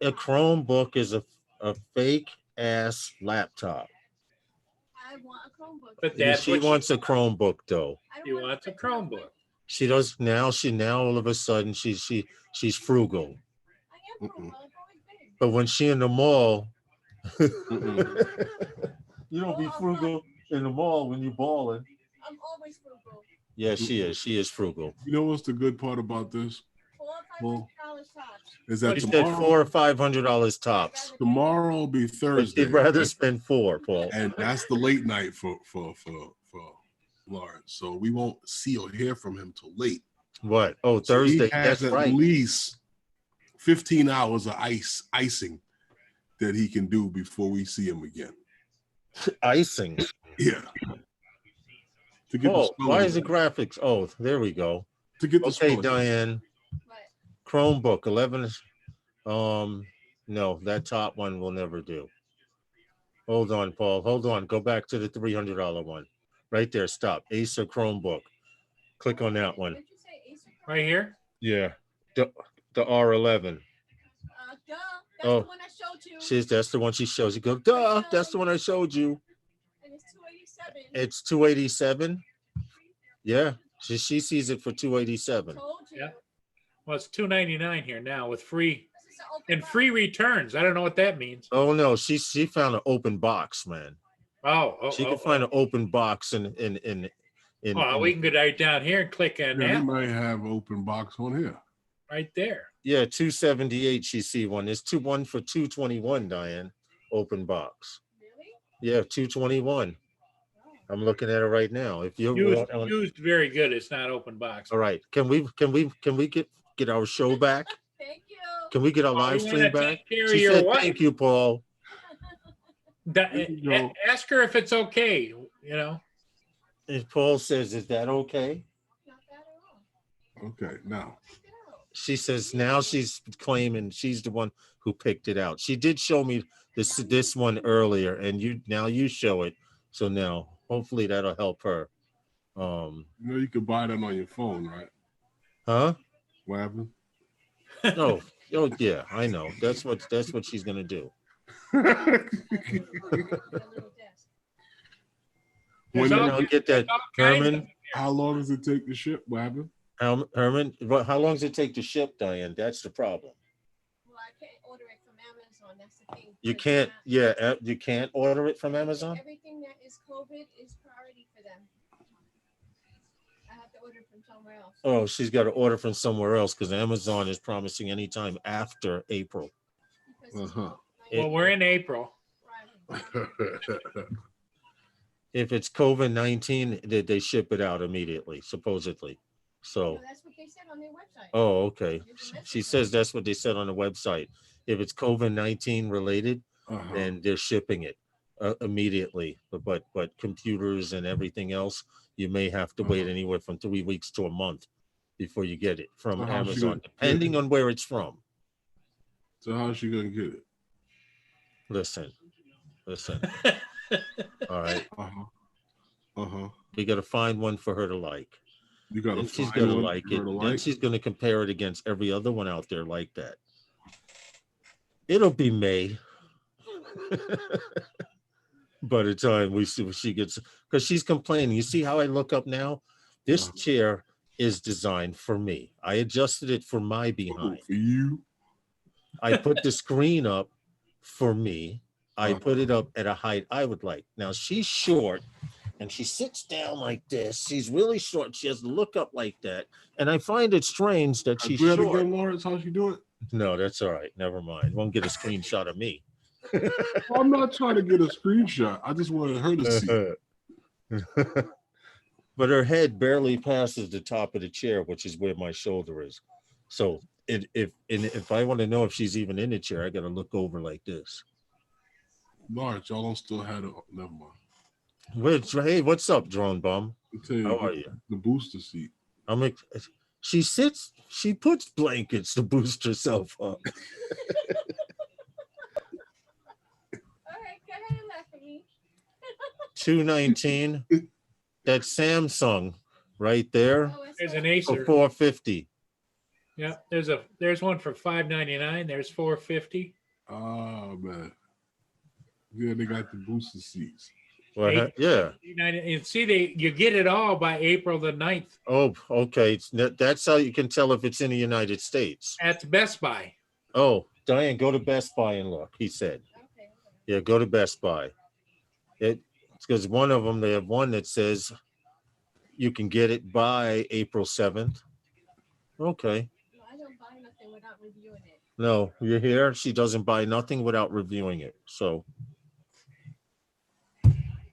a Chromebook is a fake ass laptop. I want a Chromebook. But that's She what wants a Chromebook though. She wants a Chromebook. She does now. She now all of a sudden she's frugal. I am frugal. I've always been. But when she in the mall, you don't be frugal in the mall when you balling. I'm always frugal. Yeah, she is. She is frugal. You know what's the good part about this? $400 tops. Is that She said tomorrow, $400 or $500 tops. tomorrow will be But Thursday. she'd rather spend $4, Paul. And that's the late night for Lawrence. So we won't see or hear from him till late. What? Oh, So Thursday. he has That's at right. least 15 hours of icing that he can do before we see him again. Icing. Yeah. To get Oh, the why is it spelling graphics? Oh, there we go. to get the Okay, spelling. Diane. But Chromebook 11. No, that top one will never do. Hold on, Paul. Hold on. Go back to the $300 one. Right there. Stop. Acer Chromebook. Click on that one. did you say Acer? Right here? Yeah. The R11. Duh. That's Oh. the one I showed you. That's the one she shows. You go, duh. That's the one I showed you. And it's $287. It's $287. Yeah. She sees it for $287. Told you. Yeah. Well, it's $299 here now with free This is an open and box. free returns. I don't know what that means. Oh no, she found an open box, man. She can find an open box in Well, we can go right down here and click on Yeah, he that might have open box on here. right there. yeah, 278. She see one. There's one for 221, Diane. Open box. Really? Yeah, 221. I'm looking at it right now. If you're Used very good. It's not open box. all right, can we get our show back? Thank you. Can we get our Oh, live you stream wanna back? take care of She your said, wife. "Thank you, Paul." go. Ask her if it's okay. You know. And Paul says, "Is that okay?" Not bad at all. Okay, now. Check it out. She says now she's claiming she's the one who picked it out. She did show me this one earlier, and you show it. So now hopefully that'll help her. You know you could buy that on your phone, right? Huh? What happened? Oh yeah, I know. That's what she's gonna do. Get a little desk. When There's all- I'll get that, all kinds Herman. of- How long does it take to ship? What happened? Herman, how long does it take to ship, Diane? That's the problem. Well, I can't order it from Amazon. That's the thing. You Because can't, now- yeah, you can't order it from Amazon? Everything that is COVID is priority for them. I have to order from somewhere else. Oh, she's got to order from somewhere else because Amazon is promising anytime after April. Because it's Uh-huh. Well, we're in April. Friday. If it's COVID-19, they ship it out immediately, supposedly. So, No, that's what they said on their website. oh, okay. There's a message She on says it. that's what they said on the website. If it's COVID-19 related, Uh-huh. then they're shipping it immediately. But computers and everything else, you may have to wait anywhere from 3 weeks to a month before you get it from So how's she Amazon, gonna get depending it? on where it's from. So how's she gonna get it? Listen. All right. Uh-huh. Uh-huh. We got to find one for her to like. You gotta Then she's find gonna one like for it. her to Then like. she's gonna compare it against every other one out there like that. It'll be May. By the time we see what she gets, because she's complaining. You see how I look up now? This Uh-huh. chair is designed for me. I adjusted it for my Oh, behind. for you. I put the screen up for me. I put it up at a height I would like. Now she's short and she sits down like this. She's really short. She has to look up like that. And I find it strange that she's Do it short. again, Lawrence. How she do it? No, that's all right. Never mind. Won't get a screenshot of me. I'm not trying to get a screenshot. I just wanted her to see. But her head barely passes the top of the chair, which is where my shoulder is. So if I want to know if she's even in the chair, I got to look over like this. Lawrence, y'all don't still have it. Never mind. Hey, what's up, drone bum? I'll tell you, How are you? the booster seat. She puts blankets to boost herself up. All right, go ahead and laugh at me. 219. That Samsung right there Oh, I There's saw an it. for Acer. 450. Yeah, there's one for $5.99. There's $4.50. Oh man. Yeah, they got the booster seats. Well, yeah. And see, you get it all by April the 9th Oh, okay. That's how you can tell if it's in the United States. at Best Buy. Oh, Diane, go to Best Buy and look, he said. Okay. Yeah, go to Best Buy. It's because one of them, they have one that says you can get it by April 7th. Okay. No, I don't buy nothing without reviewing it. No, you're here. She doesn't buy nothing without reviewing it. So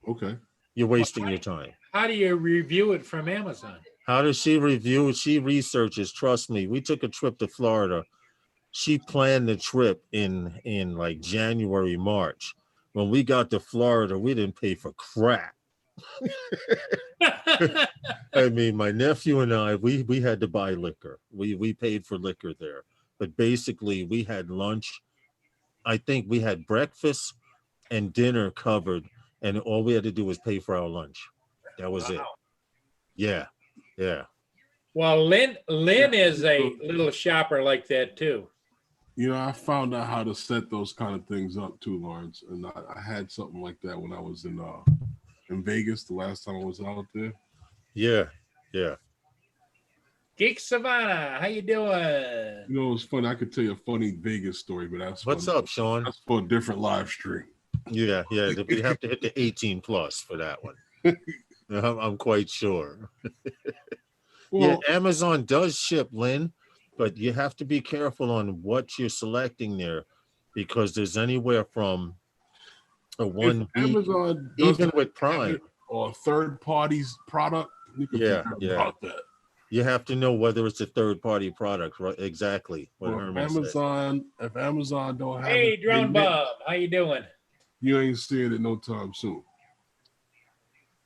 Okay. you're wasting your time. How do you review it from Amazon? How does she review it? She researches. Trust me. We took a trip to Florida. She planned the trip in like January, March. When we got to Florida, we didn't pay for crap. I mean, my nephew and I, we had to buy liquor. We paid for liquor there. But basically, we had lunch. I think we had breakfast and dinner covered, and all we had to do was pay for our lunch. That was it. Yeah. Yeah. Well, Lynn is a little shopper like that too. You know, I found out how to set those kind of things up too, Lawrence. And I had something like that when I was in Vegas the last time I was out there. Yeah. Yeah. Geek Savannah, how you doing? You know, it's funny. I could tell you a funny Vegas story, but that's What's up, Sean? That's for a different live stream. Yeah. Yeah. We have to hit the 18 plus for that one. I'm quite sure. Well, Yeah, Amazon does ship, Lynn, but you have to be careful on what you're selecting there because there's anywhere from a if 1 week, Amazon even doesn't with have Prime. it or third party's product, you can Yeah, forget yeah. about that. You have to know whether it's a third party product, right? Exactly what Well, Herman said. if Amazon don't have Hey, it, Drone they- Bob, how you doing? you ain't seeing it no time soon.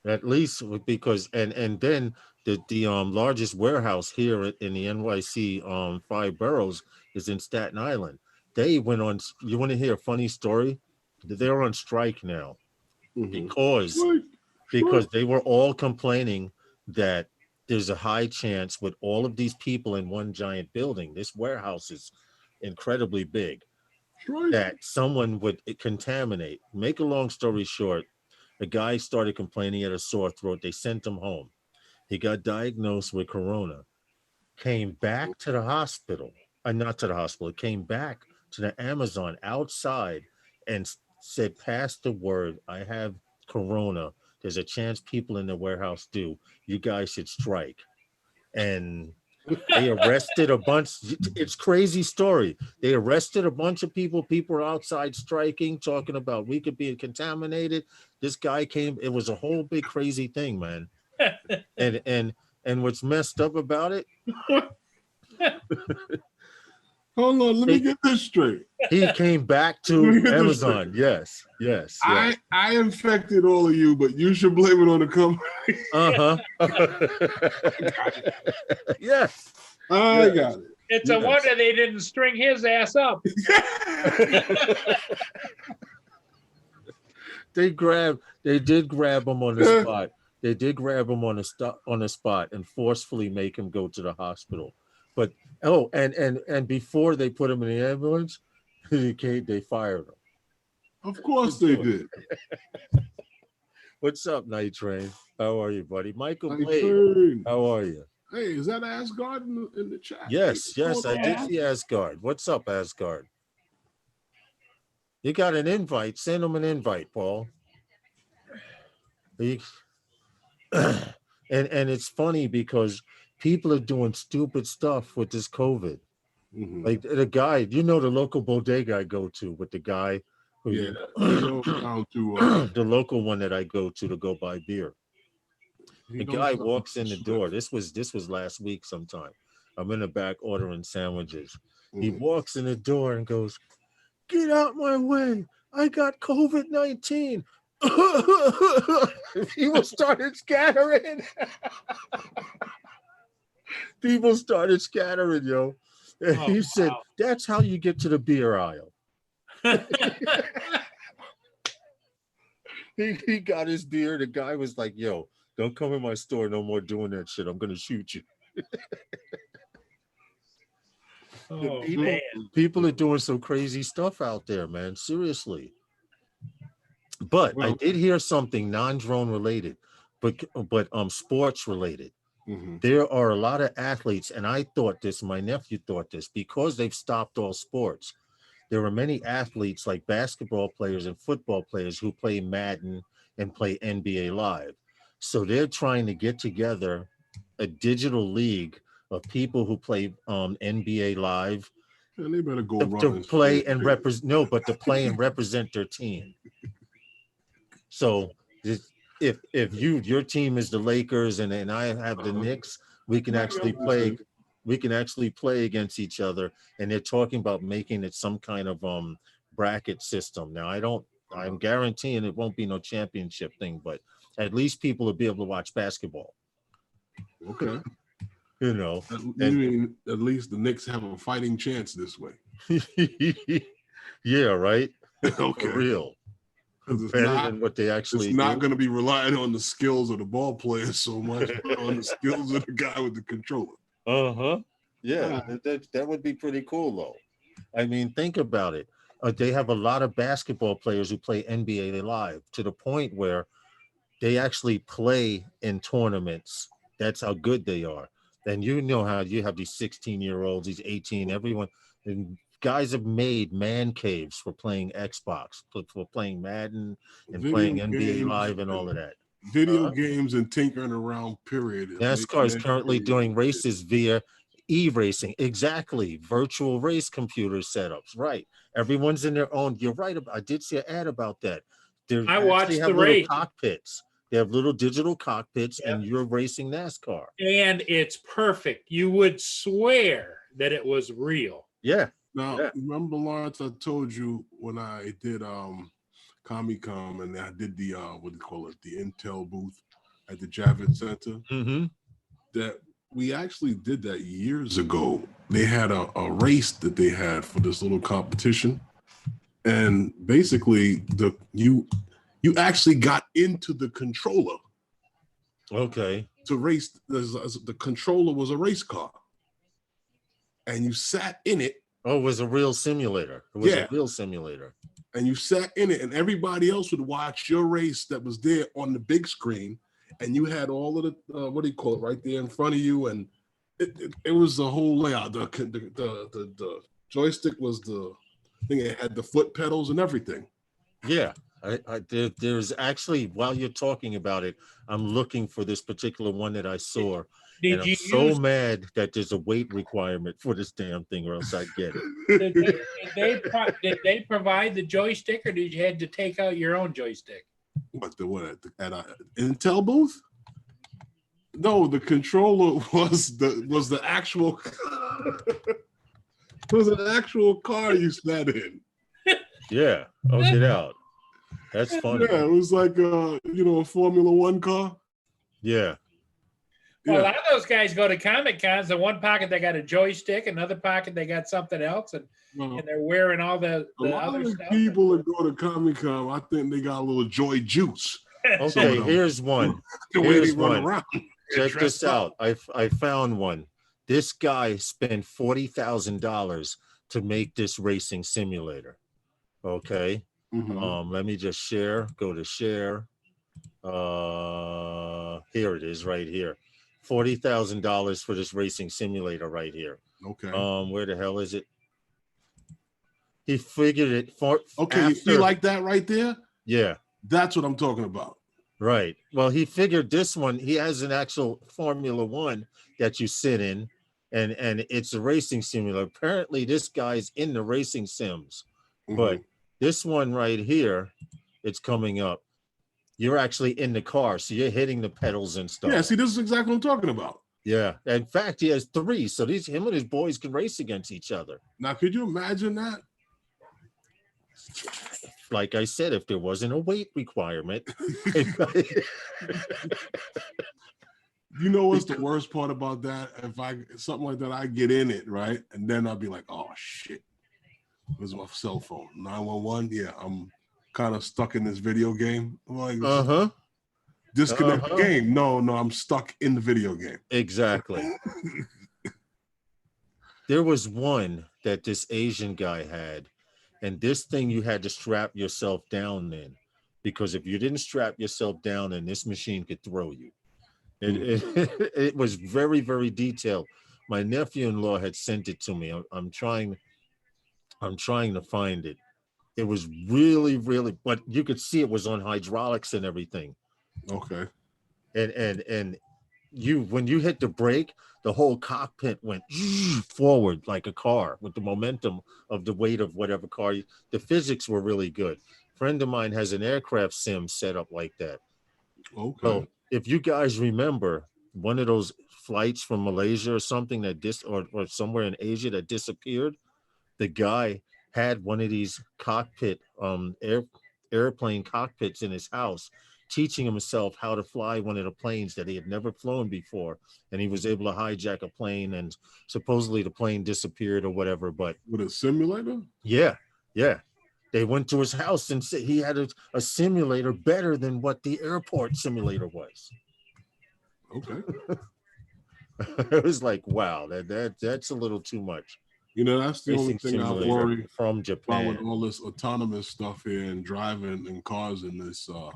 At least because and then the largest warehouse here in the NYC 5 boroughs is in Staten Island. They went on. You want to hear a funny story? They're on strike now because they were all complaining that there's a high chance with all of these people in one giant building. This warehouse is incredibly big. That someone would contaminate. Make a long story short, a guy started complaining he had a sore throat. They sent him home. He got diagnosed with corona, came back to the hospital. Not to the hospital, came back to the Amazon outside and said, pass the word. I have corona. There's a chance people in the warehouse do. You guys should strike. And they arrested a bunch. It's crazy story. They arrested a bunch of people. People were outside striking, talking about we could be contaminated. This guy came. It was a whole big crazy thing, man. And what's messed up about it? Hold on, let me get this straight. He came back to Amazon. Yes. I infected all of you, but you should blame it on the company. Yes. I got it. It's a wonder they didn't string his ass up. They did grab him on the spot. They did grab him on the spot and forcefully make him go to the hospital. But and before they put him in the ambulance, they fired him. Of course they did. What's up, Night Train? How are you, buddy? Michael Blade, how are you? Hey, is that Asgard in the chat? Yes, I did see Asgard. What's up, Asgard? You got an invite. Send him an invite, Paul. And it's funny because people are doing stupid stuff with this COVID. Mm-hmm. Like the guy, the local bodega I go to with the guy who, the local one that I go to go buy beer. The guy walks in the door. This was last week sometime. I'm in the back ordering sandwiches. Mm-hmm. He walks in the door and goes, "Get out my way. I got COVID-19. People started scattering. People started scattering, yo. And he said, "That's how you get to the beer aisle." He got his beer. The guy was like, "Yo, don't come in my store no more doing that shit. I'm gonna shoot you." People are doing some crazy stuff out there, man. Seriously. But I did hear something non-drone related, but sports related. Mm-hmm. There are a lot of athletes, and I thought this, my nephew thought this, because they've stopped all sports. There are many athletes like basketball players and football players who play Madden and play NBA Live. So they're trying to get together a digital league of people who play NBA Live. And they better go to play and represent. No, but to play and represent their team. So if your team is the Lakers and I have the Knicks, we can actually play. We can actually play against each other, and they're talking about making it some kind of bracket system. Now, I'm guaranteeing it won't be no championship thing, but at least people will be able to watch basketball. Okay. At least the Knicks have a fighting chance this way. Yeah, right. Okay. For real. Better than what they actually It's not going to be relying on the skills of the ball players so much, but on the skills of the guy with the controller. Yeah, that would be pretty cool, though. I mean, think about it. They have a lot of basketball players who play NBA Live to the point where they actually play in tournaments. That's how good they are. And you know how you have these 16-year-olds, these 18, everyone, and guys have made man caves for playing Xbox, for playing Madden and playing NBA Live and all of that. Video games and tinkering around, period. NASCAR is currently doing races via e-racing. Exactly. Virtual race computer setups. Right. Everyone's in their own. You're right. I did see an ad about that. I watched the race. Cockpits. They have little digital cockpits, and you're racing NASCAR. And it's perfect. You would swear that it was real. Yeah. Now, remember, Lawrence, I told you when I did Comic-Con and I did the the Intel booth at the Javits Center, that we actually did that years ago. They had a race that they had for this little competition, and basically you actually got into the controller. Okay. To race, the controller was a race car, and you sat in it. Oh, it was a real simulator. It was a real simulator. And you sat in it, and everybody else would watch your race that was there on the big screen, and you had all of the right there in front of you, and it was the whole layout. The joystick was the I think it had the foot pedals and everything. Yeah. There's actually, while you're talking about it, I'm looking for this particular one that I saw. And I'm so mad that there's a weight requirement for this damn thing, or else I get it. Did they provide the joystick, or did you had to take out your own joystick? What at an Intel booth? No, the controller was the actual it was an actual car you sat in. Yeah. Oh, get out. That's funny. Yeah, it was like a Formula One car. Yeah. Well, a lot of those guys go to Comic Cons. In one pocket they got a joystick, another pocket they got something else, and they're wearing all the other stuff. People that go to Comic Con, I think they got a little joy juice. Okay, here's one. Here's one. Check this out. I found one. This guy spent $40,000 to make this racing simulator. Okay. Let me just share. Go to share. Here it is, right here. $40,000 for this racing simulator right here. Okay. Where the hell is it? He figured it for. Okay, you see like that right there? Yeah. That's what I'm talking about. Right. Well, he figured this one. He has an actual Formula One that you sit in, and it's a racing simulator. Apparently, this guy's in the racing sims, but this one right here, it's coming up. You're actually in the car, so you're hitting the pedals and stuff. Yeah, see, this is exactly what I'm talking about. Yeah. In fact, he has 3, so him and his boys can race against each other. Now, could you imagine that? Like I said, if there wasn't a weight requirement. You know what's the worst part about that? If something like that, I get in it, right? And then I'll be like, oh, shit. Where's my cell phone? 911? Yeah, I'm kind of stuck in this video game. I'm like, disconnect the game. No, I'm stuck in the video game. Exactly. There was one that this Asian guy had, and this thing you had to strap yourself down in, because if you didn't strap yourself down, then this machine could throw you. It was very, very detailed. My nephew-in-law had sent it to me. I'm trying to find it. It was really, really, but you could see it was on hydraulics and everything. Okay. And when you hit the brake, the whole cockpit went forward like a car with the momentum of the weight of whatever car. The physics were really good. A friend of mine has an aircraft sim set up like that. Okay. So if you guys remember one of those flights from Malaysia or something that or somewhere in Asia that disappeared, the guy had one of these cockpit airplane cockpits in his house, teaching himself how to fly one of the planes that he had never flown before, and he was able to hijack a plane, and supposedly the plane disappeared or whatever. But with a simulator? Yeah. They went to his house and said he had a simulator better than what the airport simulator was. Okay. It was like, wow, that's a little too much. That's the only thing I worry from Japan about with all this autonomous stuff here and driving and cars and this, the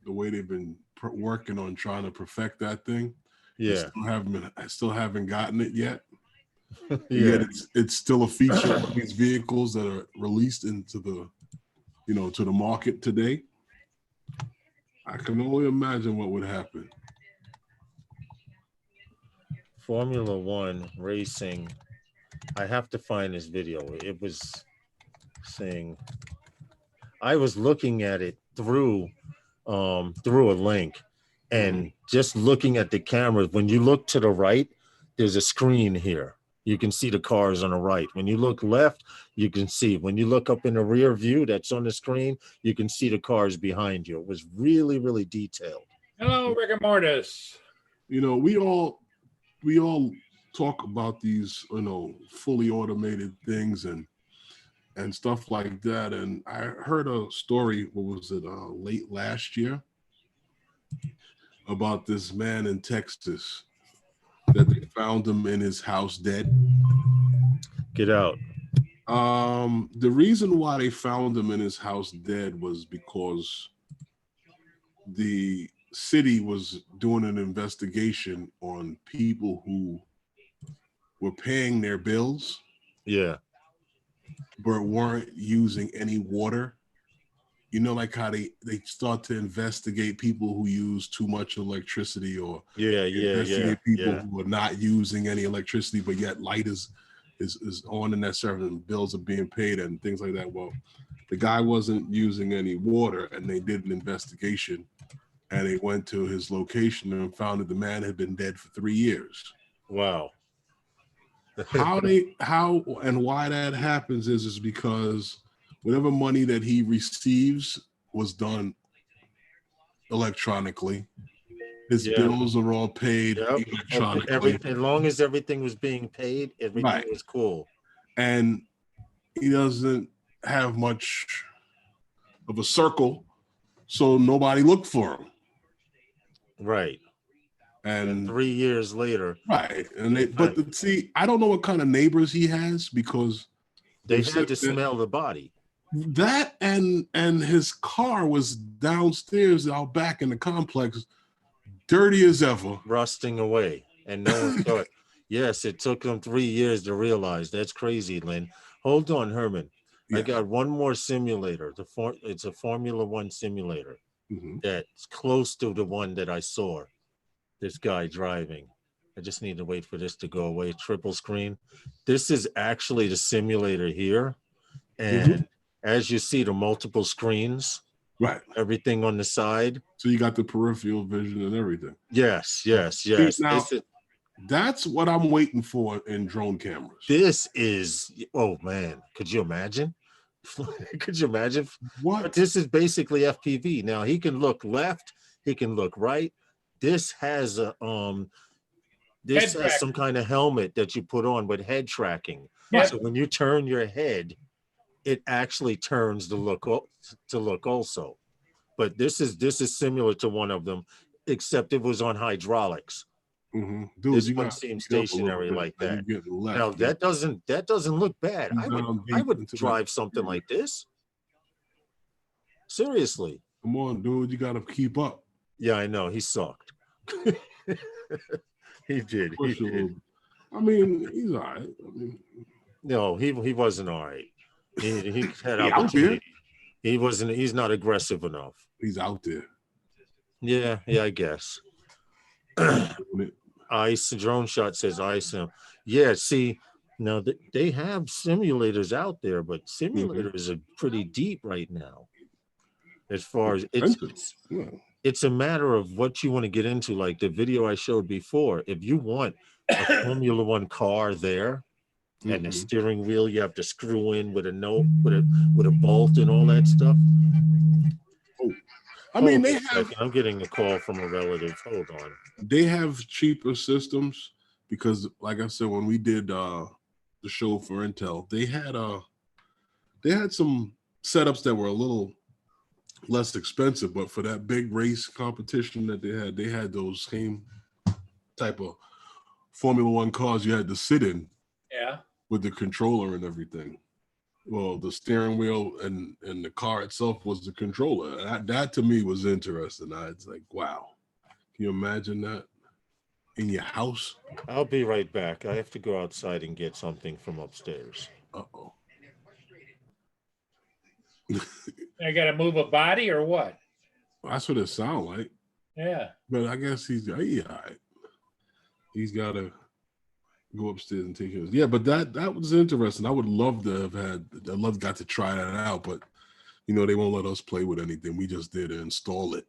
way they've been working on trying to perfect that thing. Yeah. I still haven't gotten it yet. Yeah. Yet it's still a feature of these vehicles that are released into the, to the market today. I can only imagine what would happen. Formula One racing. I have to find this video. It was saying, I was looking at it through a link, and just looking at the camera. When you look to the right, there's a screen here. You can see the cars on the right. When you look left, you can see. When you look up in the rear view that's on the screen, you can see the cars behind you. It was really, really detailed. Hello, rigor mortis. We all talk about these, fully automated things and stuff like that. And I heard a story, what was it, late last year, about this man in Texas that they found him in his house dead. Get out. The reason why they found him in his house dead was because the city was doing an investigation on people who were paying their bills. Yeah. but weren't using any water. You know, like how they start to investigate people who use too much electricity, or investigate people who are not using any electricity, but yet light is on in that service and bills are being paid and things like that. Well, the guy wasn't using any water, and they did an investigation, and they went to his location and found that the man had been dead for 3 years. Wow. How and why that happens is because whatever money that he receives was done electronically. His bills are all paid electronically. As long as everything was being paid, everything was cool. And he doesn't have much of a circle, so nobody looked for him. Right. And 3 years later. Right. And see, I don't know what kind of neighbors he has, because they had to smell the body. That and his car was downstairs out back in the complex, dirty as ever, rusting away, and no one saw it. Yes, it took them 3 years to realize. That's crazy, Lynn. Hold on, Herman. I got one more simulator. It's a Formula One simulator that's close to the one that I saw. This guy driving. I just need to wait for this to go away. Triple screen. This is actually the simulator here, and as you see, the multiple screens. Right. Everything on the side. So you got the peripheral vision and everything. Yes. Now, that's what I'm waiting for in drone cameras. This is, oh man, could you imagine? Could you imagine? What? But this is basically FPV. Now he can look left, he can look right. This has a some kind of helmet that you put on with head tracking. Yeah. So when you turn your head, it actually turns to look also. But this is similar to one of them, except it was on hydraulics. Dude, this one seems stationary like that. Now that doesn't look bad. I would drive something like this. Seriously. Come on, dude, you gotta keep up. Yeah, I know. He sucked. He did. I mean, he's all right. No, he wasn't all right. He had opportunity. He's not aggressive enough. He's out there. Yeah, I guess. Ice Drone Shot says ice. Yeah, see, now they have simulators out there, but simulators are pretty deep right now. As far as it's a matter of what you want to get into. Like the video I showed before, if you want a Formula One car there, and the steering wheel you have to screw in with a bolt and all that stuff. I mean, I'm getting a call from a relative. Hold on. They have cheaper systems because, like I said, when we did the show for Intel, they had some setups that were a little less expensive, but for that big race competition that they had those same type of Formula One cars you had to sit in. Yeah. With the controller and everything. Well, the steering wheel and the car itself was the controller. That to me was interesting. It's like, wow. Can you imagine that in your house? I'll be right back. I have to go outside and get something from upstairs. Uh-oh. I got to move a body or what? That's what it sounds like. Yeah. But I guess he's all right. He's got to go upstairs and take it. Yeah, but that was interesting. I would love to have got to try that out, but they won't let us play with anything. We just did install it.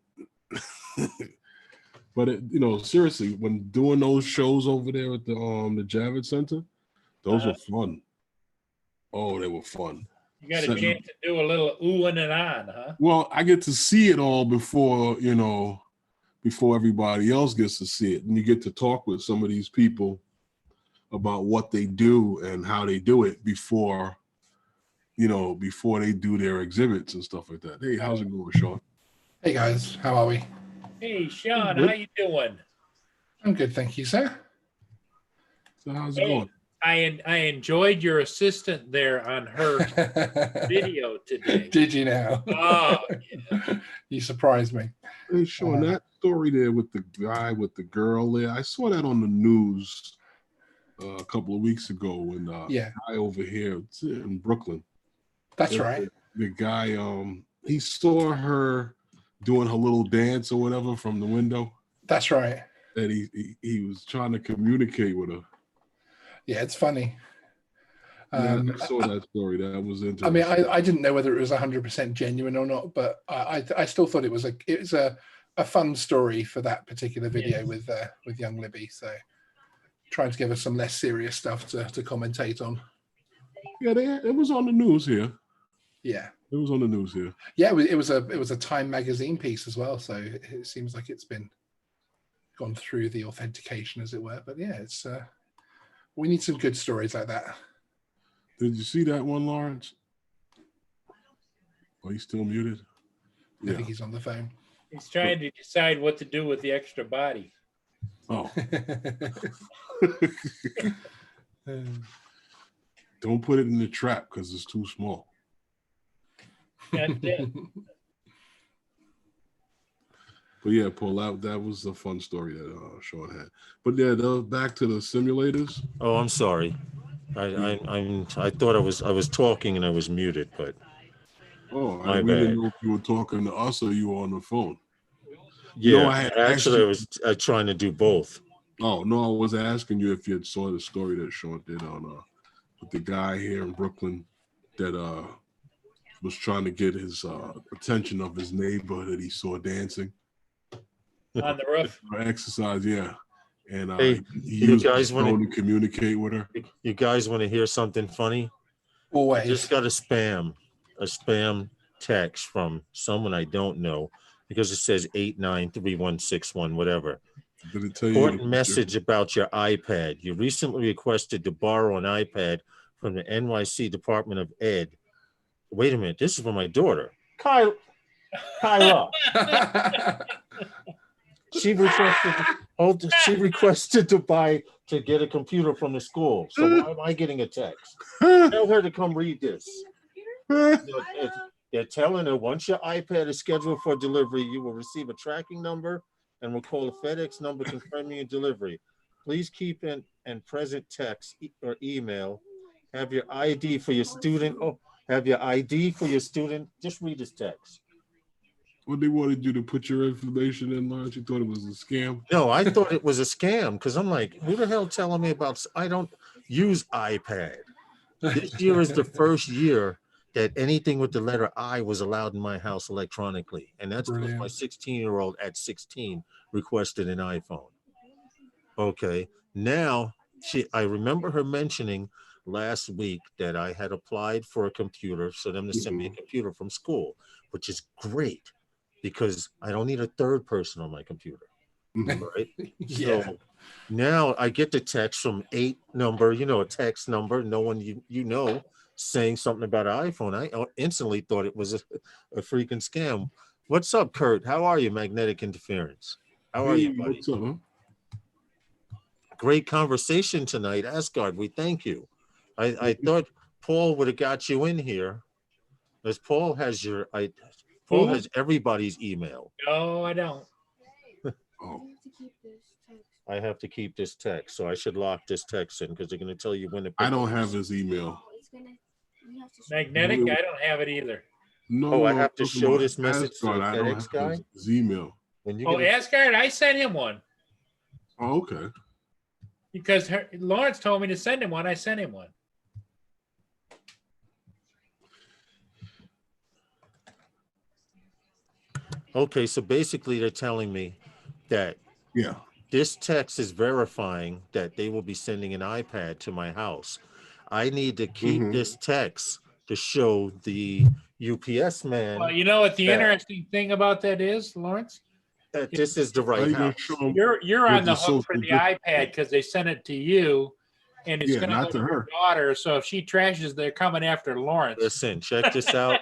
But seriously, when doing those shows over there at the Javits Center, those were fun. Oh, they were fun. You got a chance to do a little oohing and on, huh? Well, I get to see it all before everybody else gets to see it, and you get to talk with some of these people about what they do and how they do it before they do their exhibits and stuff like that. Hey, how's it going, Sean? Hey guys, how are we? Hey, Sean, how you doing? I'm good, thank you, sir. So how's it going? I enjoyed your assistant there on her video today. Did you now? Oh, yeah. You surprised me. Hey, Sean, that story there with the guy with the girl there, I saw that on the news a couple of weeks ago when Yeah, guy over here in Brooklyn. that's the, right. The guy, he saw her doing her little dance or whatever from the window. That's right. And he was trying to communicate with her. Yeah, it's funny. Yeah, I saw that story. That was interesting. I mean, I didn't know whether it was 100% genuine or not, but I still thought it was a fun story for that particular video with young Libby. So trying to give us some less serious stuff to commentate on. Yeah, it was on the news here. Yeah, it was on the news here. Yeah, it was a Time magazine piece as well. So it seems like it's been gone through the authentication, as it were. But yeah, it's we need some good stories like that. Did you see that one, Lawrence? Are you still muted? I think he's on the phone. He's trying to decide what to do with the extra body. Oh. Don't put it in the trap because it's too small. That's it. But yeah, Paul, that was a fun story that Sean had. But yeah, back to the simulators. Oh, I'm sorry. I thought I was talking and I was muted, but we didn't know if you were talking to us or you were on the phone. Yeah, I was trying to do both. Oh no, I was asking you if you had saw the story that Sean did on with the guy here in Brooklyn that was trying to get his attention of his neighbor that he saw dancing on the roof. Exercise, yeah. And hey, he used his phone to communicate with her. You guys want to hear something funny? Always. I just got a spam text from someone I don't know because it says 893161, whatever. Did it tell Important message about your iPad. You recently requested to borrow an iPad from the NYC Department of Ed. Wait a minute, this is for my daughter, Kyla. She requested to get a computer from the school. So why am I getting a text? Tell her to come read this. They're telling her once your iPad is scheduled for delivery, you will receive a tracking number and will call a FedEx number confirming your delivery. Please keep in present text or email. Have your ID for your student. Have your ID for your student. Just read this text. What they wanted you to put your information in, Lawrence? You thought it was a scam? No, I thought it was a scam because I'm like, who the hell telling me about? I don't use iPad. This year is the first year that anything with the letter I was allowed in my house electronically. And that's because my 16-year-old at 16 requested an iPhone. Okay. Now, I remember her mentioning last week that I had applied for a computer for them to send me a computer from school, which is great because I don't need a third person on my computer. Right? Yeah. So now I get the text from 8 number, a text number, no one you know, saying something about an iPhone. I instantly thought it was a freaking scam. What's up, Kurt? How are you, Magnetic Interference? How are you, buddy? What's up, huh? Great conversation tonight, Asgard. We thank you. I thought Paul would have got you in here, because Paul has has everybody's email. No, I don't. I have to keep this text, so I should lock this text in because they're going to tell you when to. I don't have his email. Magnetic, I don't have it either. No, I have to show this message to the Asgard, I don't FedEx have guy. his email. Asgard, I sent him one. Oh, okay. Because Lawrence told me to send him one. I sent him one. Okay, so basically they're telling me that this text is verifying that they will be sending an iPad to my house. I need to keep this text to show the UPS man. Well, you know what the interesting thing about that is, Lawrence? That this is the right house. You're on the hook for the iPad because they sent it to you, and it's going to go to her daughter. So if she trashes, they're coming after Lawrence. Listen, check this out.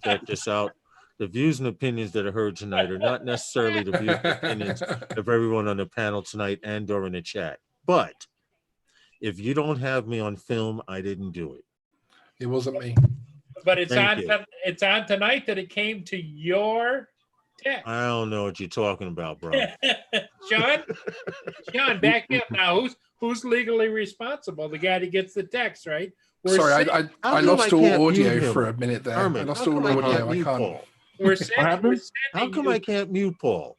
Check this out. The views and opinions that are heard tonight are not necessarily the views and opinions of everyone on the panel tonight and or in the chat. But if you don't have me on film, I didn't do it. It wasn't me. But it's it's on tonight that it came to your text. I don't know what you're talking about, bro. Sean, back me up now. Who's legally responsible? The guy that gets the text, right? Sorry, I lost all audio for a minute there. Herman, I lost all audio. I can't. Paul? We're sending How come I can't mute Paul?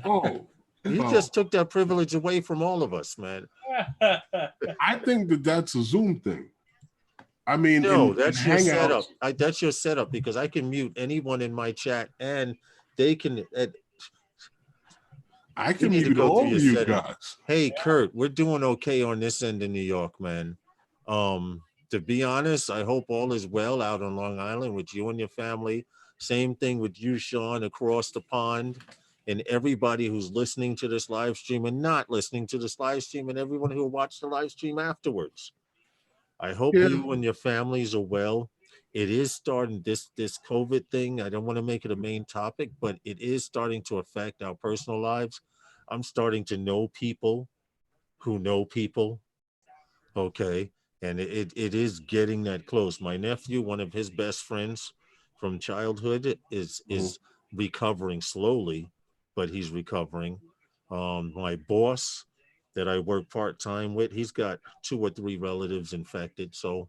Oh, You just took that privilege away from all of us, man. I think that's a Zoom thing. I mean, no, that's your setup. That's your setup because I can mute anyone in my chat, and they can. I can mute all of you guys. Hey, Kurt, we're doing okay on this end in New York, man. To be honest, I hope all is well out on Long Island with you and your family. Same thing with you, Sean, across the pond, and everybody who's listening to this live stream and not listening to this live stream, and everyone who will watch the live stream afterwards. I hope you and your families are well. It is starting this COVID thing. I don't want to make it a main topic, but it is starting to affect our personal lives. I'm starting to know people who know people. Okay. And it is getting that close. My nephew, one of his best friends from childhood, is recovering slowly, but he's recovering. My boss that I work part-time with, he's got 2 or 3 relatives infected. So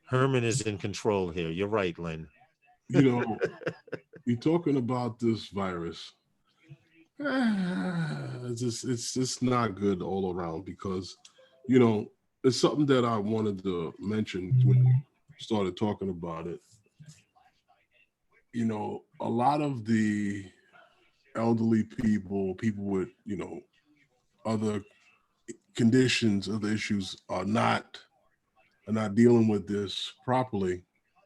Herman is in control here. You're right, Lynn. You know, you're talking about this virus. It's just not good all around because, you know, it's something that I wanted to mention when we started talking about it. You know, a lot of the elderly people with, you know, other conditions, other issues are not dealing with this properly.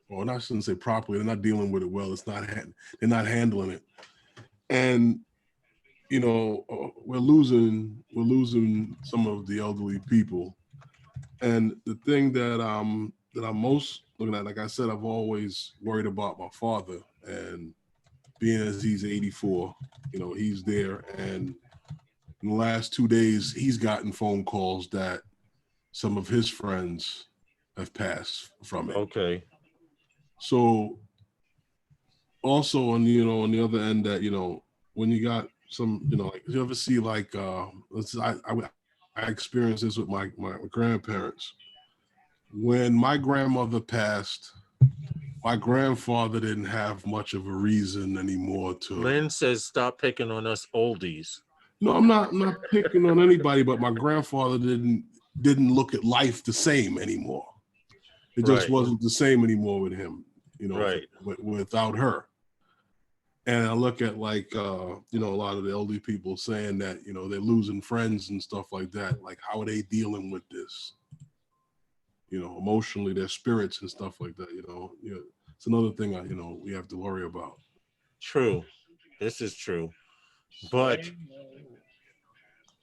Well, I shouldn't say properly. They're not dealing with it well. They're not handling it. And, you know, we're losing some of the elderly people. And the thing that I'm most looking at, like I said, I've always worried about my father, and being as he's 84, you know, he's there. And in the last 2 days, he's gotten phone calls that some of his friends have passed from it. Okay. So also on the other end, that, you know, when you got some, you know, like you ever see like I experienced this with my grandparents. When my grandmother passed, my grandfather didn't have much of a reason anymore to. Lynn says, "Stop picking on us oldies." No, I'm not picking on anybody, but my grandfather didn't look at life the same anymore. It just wasn't the same anymore with him, you know, without her. And I look at like, you know, a lot of the elderly people saying that, you know, they're losing friends and stuff like that. Like, how are they dealing with this? You know, emotionally, their spirits and stuff like that, you know. It's another thing, you know, we have to worry about. True. This is true. But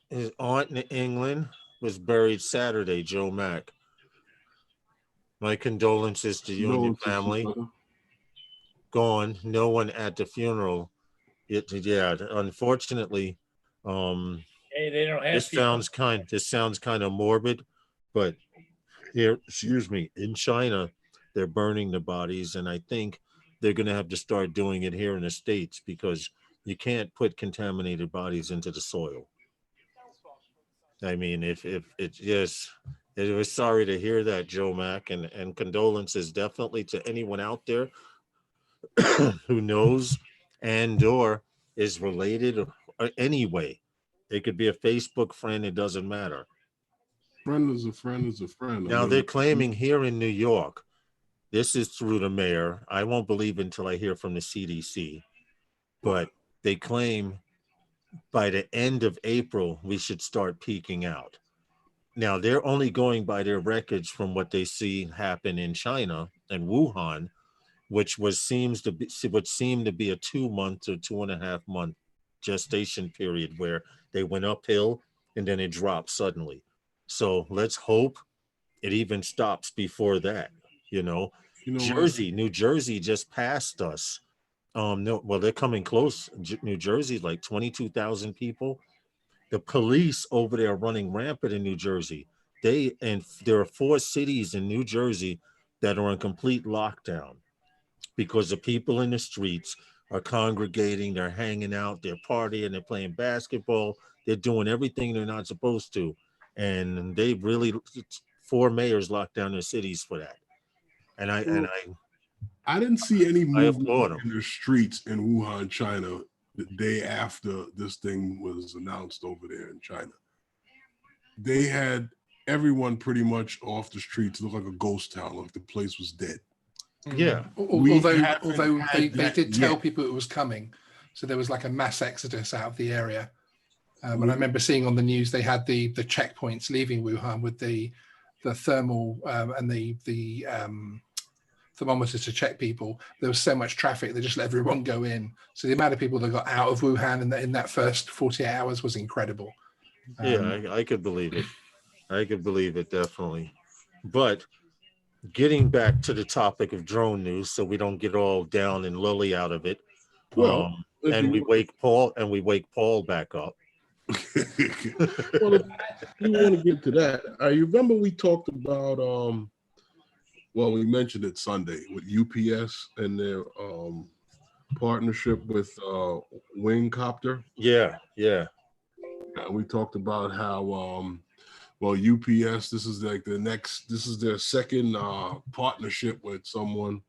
his aunt in England was buried Saturday, Joe Mack. My condolences to you and your family. Gone. No one at the funeral. Yeah, unfortunately, hey, they don't have this sounds kind of morbid, but here, in China, they're burning the bodies, and I think they're going to have to start doing it here in the States because you can't put contaminated bodies into the soil. I mean, if it was sorry to hear that, Joe Mack, and condolences definitely to anyone out there who knows and or is related or anyway. It could be a Facebook friend, it doesn't matter. Friend is a friend is a friend. Now they're claiming here in New York, this is through the mayor. I won't believe until I hear from the CDC, but they claim by the end of April, we should start peaking out. Now they're only going by their records from what they see happen in China and Wuhan, which seemed to be a 2 month or 2.5 month gestation period where they went uphill and then it dropped suddenly. So let's hope it even stops before that. You know New Jersey just passed us. They're coming close. New Jersey's like 22,000 people. The police over there are running rampant in New Jersey. There are 4 cities in New Jersey that are on complete lockdown because the people in the streets are congregating, they're hanging out, they're partying, they're playing basketball, they're doing everything they're not supposed to. And they really, 4 mayors locked down their cities for that. And I didn't see any I applaud movement in the streets in Wuhan, China, the day after this thing was announced over there in China. They had everyone pretty much off the streets. It looked like a ghost town, like the place was dead. Yeah. Although they did tell people it was coming, so there was like a mass exodus out of the area. And I remember seeing on the news they had the checkpoints leaving Wuhan with the thermal and the thermometers to check people. There was so much traffic, they just let everyone go in. So the amount of people that got out of Wuhan in that first 48 hours was incredible. I could believe it. I could believe it, definitely. But getting back to the topic of drone news, so we don't get all down and lily out of it. Well, and we wake Paul back up. Well, if you want to get to that, you remember we talked about well, we mentioned it Sunday with UPS and their partnership with Wingcopter. Yeah. And we talked about how well, UPS, this is their second partnership with someone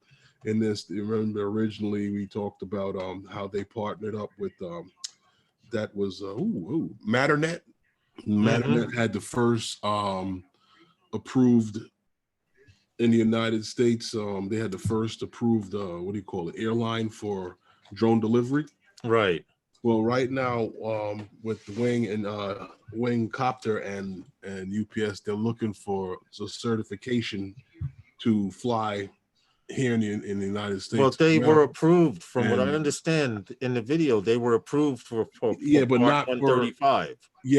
in this. You remember originally we talked about how they partnered up with that was Matternet. Matternet had the first approved in the United States. They had the first approved airline for drone delivery. Right. Well, right now, with Wing and Wingcopter and UPS, they're looking for a certification to fly here in the United States. Well, they were approved, from what I understand in the video. They were approved for but Part not 135.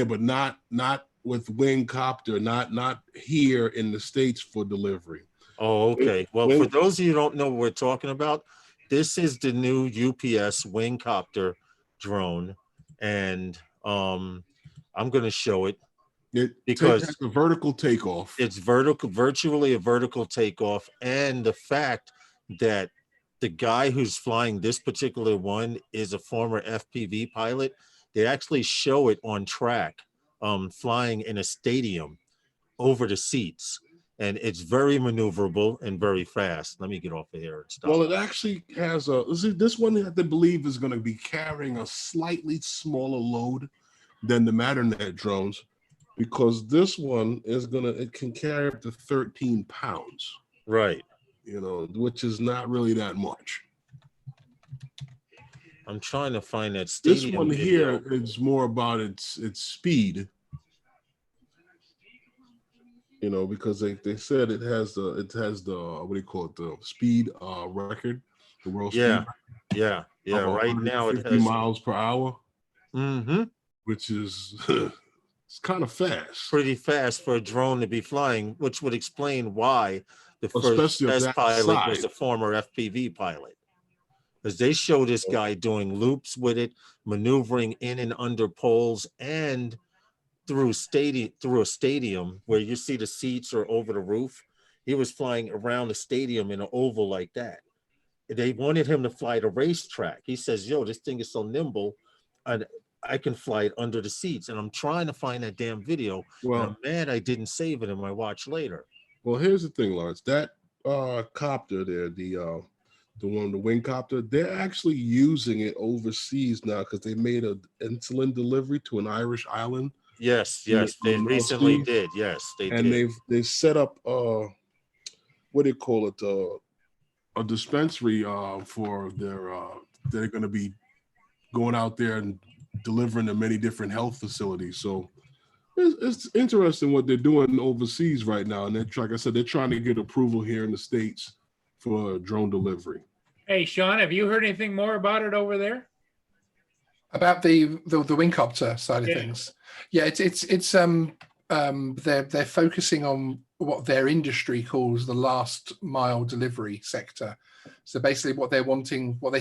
But not with Wingcopter, not here in the States for delivery. Oh, okay. Well, for those of you who don't know what we're talking about, this is the new UPS Wingcopter drone, and I'm going to show it because it's a vertical takeoff. It's virtually a vertical takeoff, and the fact that the guy who's flying this particular one is a former FPV pilot, they actually show it on track, flying in a stadium over the seats. And it's very maneuverable and very fast. Let me get off of here and stop. Well, it actually has this one I believe is going to be carrying a slightly smaller load than the Matternet drones, because this one it can carry up to 13 pounds. Right. Which is not really that much. I'm trying to find that stadium. This one video. here is more about its speed. Because they said it has the the speed record, the world speed. Yeah. Right now it has 50 miles per hour. Mm-hmm. Which is it's kind of fast. Pretty fast for a drone to be flying, which would explain why the first test pilot was a former FPV pilot. Because they show this guy doing loops with it, maneuvering in and under poles, and through a stadium where you see the seats are over the roof. He was flying around the stadium in an oval like that. They wanted him to fly the racetrack. He says, "Yo, this thing is so nimble, and I can fly it under the seats." And I'm trying to find that damn video. Well, I'm mad I didn't save it in my watch later. Well, here's the thing, Lawrence. That copter there, the Wingcopter, they're actually using it overseas now because they made an insulin delivery to an Irish island. Yes, they recently did. Yes, they did. And they've set up a dispensary for their they're going to be going out there and delivering to many different health facilities. So it's interesting what they're doing overseas right now. And like I said, they're trying to get approval here in the States for drone delivery. Hey, Sean, have you heard anything more about it over there? About the Wingcopter side of things? Yeah, they're focusing on what their industry calls the last mile delivery sector. So basically what they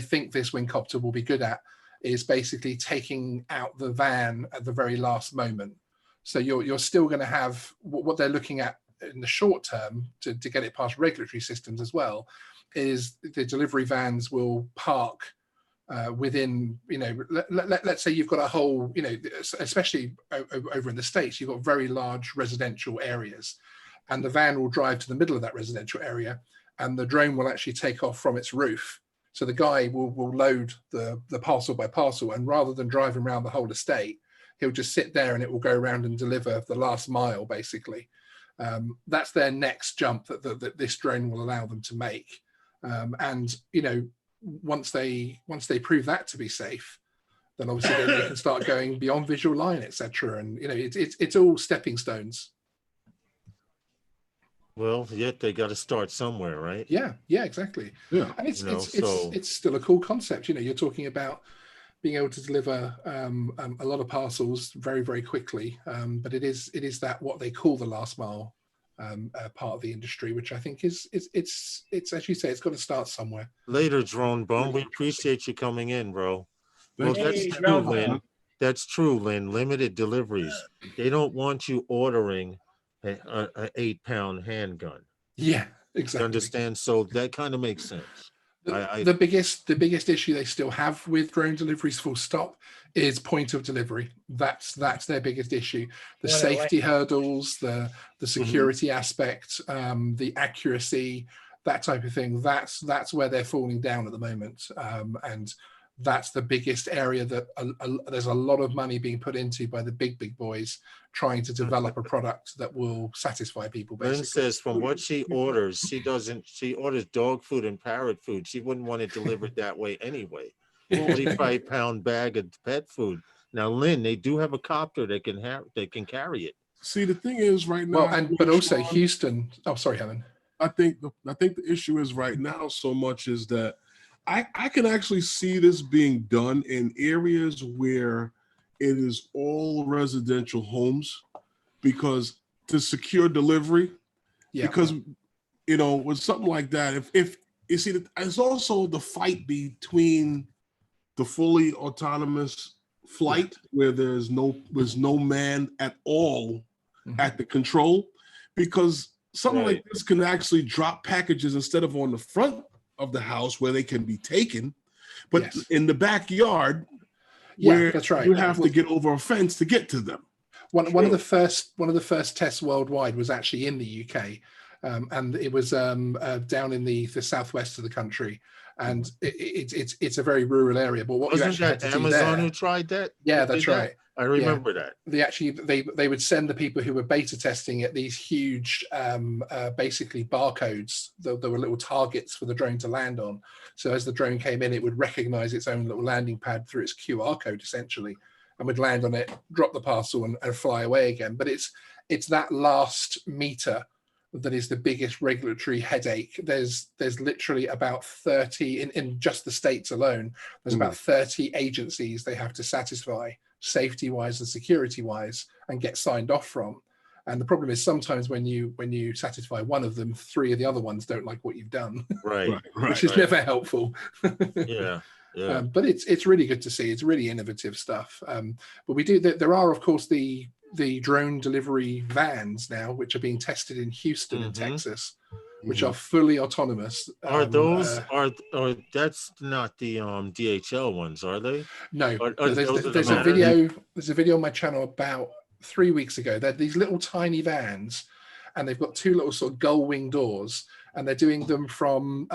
think this Wingcopter will be good at is basically taking out the van at the very last moment. So you're still going to have what they're looking at in the short term to get it past regulatory systems as well, is the delivery vans will park within, let's say you've got a whole, especially over in the States, you've got very large residential areas, and the van will drive to the middle of that residential area, and the drone will actually take off from its roof. So the guy will load the parcel by parcel, and rather than driving around the whole estate, he'll just sit there and it will go around and deliver the last mile, basically. That's their next jump that this drone will allow them to make. And once they prove that to be safe, then obviously they can start going beyond visual line, etc. And it's all stepping stones. Well, yet they got to start somewhere, right? Yeah, exactly. Yeah, and it's still a cool concept. You're talking about being able to deliver a lot of parcels very, very quickly, but it is that what they call the last mile part of the industry, which I think it's as you say, it's got to start somewhere. Later, Drone Bum. We appreciate you coming in, bro. Well, Hey, that's true, Lynn. Bum. That's true, Lynn. Limited deliveries. They don't want you ordering an 8-pound handgun. Yeah, exactly. You understand? So that kind of makes sense. The biggest issue they still have with drone deliveries, full stop, is point of delivery. That's their biggest issue. The safety hurdles, the security aspect, the accuracy, that type of thing. That's where they're falling down at the moment, and that's the biggest area that there's a lot of money being put into by the big boys trying to develop a product that will satisfy people. Basically. Lynn says from what she orders, she orders dog food and parrot food. She wouldn't want it delivered that way anyway. 45-pound bag of pet food. Now, Lynn, they do have a copter that can carry it. See, the thing is right now, but also Houston. Oh, sorry, Helen. I think the issue is right now so much is that I can actually see this being done in areas where it is all residential homes, because to secure delivery, because with something like that, if you see that, it's also the fight between the fully autonomous flight where there's no man at all at the control, because something like this can actually drop packages instead of on the front of the house where they can be taken, but in the backyard where that's right. You have to get over a fence to get to them. One of the first tests worldwide was actually in the UK, and it was down in the southwest of the country, and it's a very rural area. But what wasn't that Amazon who tried that? Yeah, that's right. I remember that. They would send the people who were beta testing at these huge, basically barcodes. There were little targets for the drone to land on. So as the drone came in, it would recognize its own little landing pad through its QR code, essentially, and would land on it, drop the parcel, and fly away again. But it's that last meter that is the biggest regulatory headache. There's literally about 30 in just the States alone. There's about 30 agencies they have to satisfy, safety-wise and security-wise, and get signed off from. And the problem is sometimes when you satisfy one of them, 3 of the other ones don't like what you've done, right? Which is never helpful. Yeah. But it's really good to see. It's really innovative stuff. But we do. There are, of course, the drone delivery vans now, which are being tested in Houston and Texas, which are fully autonomous. Are those are that's not the DHL ones, are they? No. There's a video. There's a video on my channel about 3 weeks ago. They're these little tiny vans, and they've got 2 little sort of gull wing doors, and they're doing them from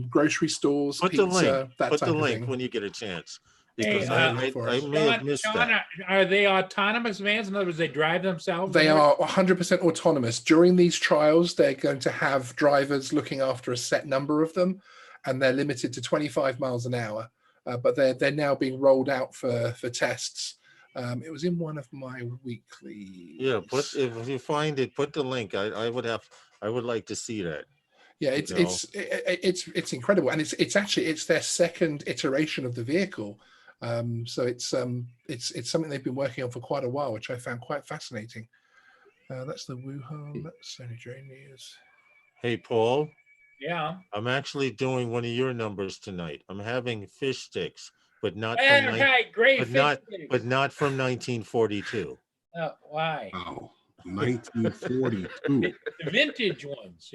grocery stores, put pizza, the link. that put type the of link thing. when you get a chance. Hey, Because I may have missed Sean, that. are they autonomous vans? In other words, they drive themselves? They are 100% autonomous. During these trials, they're going to have drivers looking after a set number of them, and they're limited to 25 miles an hour. But they're now being rolled out for tests. It was in one of my weekly. Yeah, if you find it, put the link. I would like to see that. Yeah, it's incredible, and it's their second iteration of the vehicle. So it's something they've been working on for quite a while, which I found quite fascinating. That's the Wuhan. That's Sony Drone News. Hey, Paul. Yeah. I'm actually doing one of your numbers tonight. I'm having fish sticks, but not but not from 1942. Why? Wow, 1942. The vintage ones,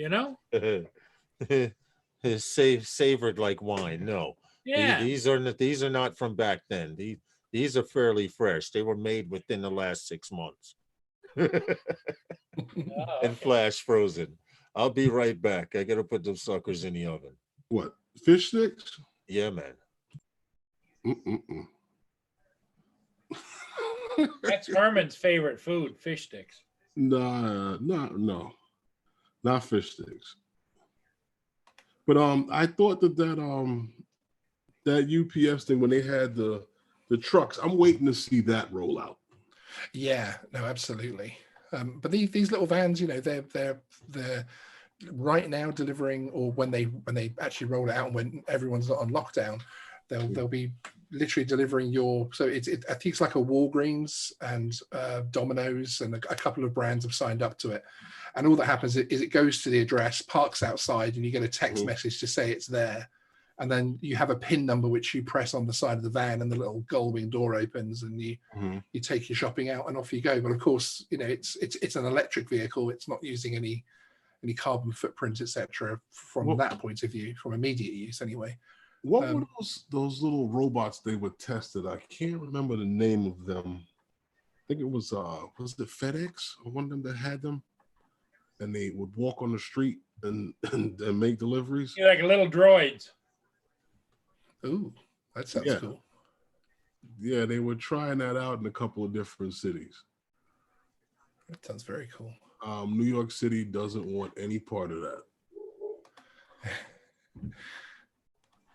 Savored like wine. No. Yeah. These are not from back then. These are fairly fresh. They were made within the last 6 months. Oh, And okay. flash frozen. I'll be right back. I gotta put those suckers in the oven. What? Fish sticks? Yeah, man. Mm-mm-mm. That's Herman's favorite food, fish sticks. No, not fish sticks. But I thought that UPS thing when they had the trucks, I'm waiting to see that roll out. Yeah, no, absolutely. But these little vans, you know, they're right now delivering, or when they actually roll it out and when everyone's not on lockdown, they'll be literally delivering your. So I think it's like a Walgreens and Domino's and a couple of brands have signed up to it, and all that happens is it goes to the address, parks outside, and you get a text message to say it's there. And then you have a PIN number which you press on the side of the van, and the little gull wing door opens, and you take your shopping out, and off you go. But of course, you know it's an electric vehicle. It's not using any carbon footprint, etc. From that point of view, from immediate use anyway. What were those little robots they were tested? I can't remember the name of them. I think it was it FedEx or one of them that had them, and they would walk on the street and make deliveries. You're like little droids. Ooh, that sounds cool. Yeah, they were trying that out in a couple of different cities. That sounds very cool. New York City doesn't want any part of that.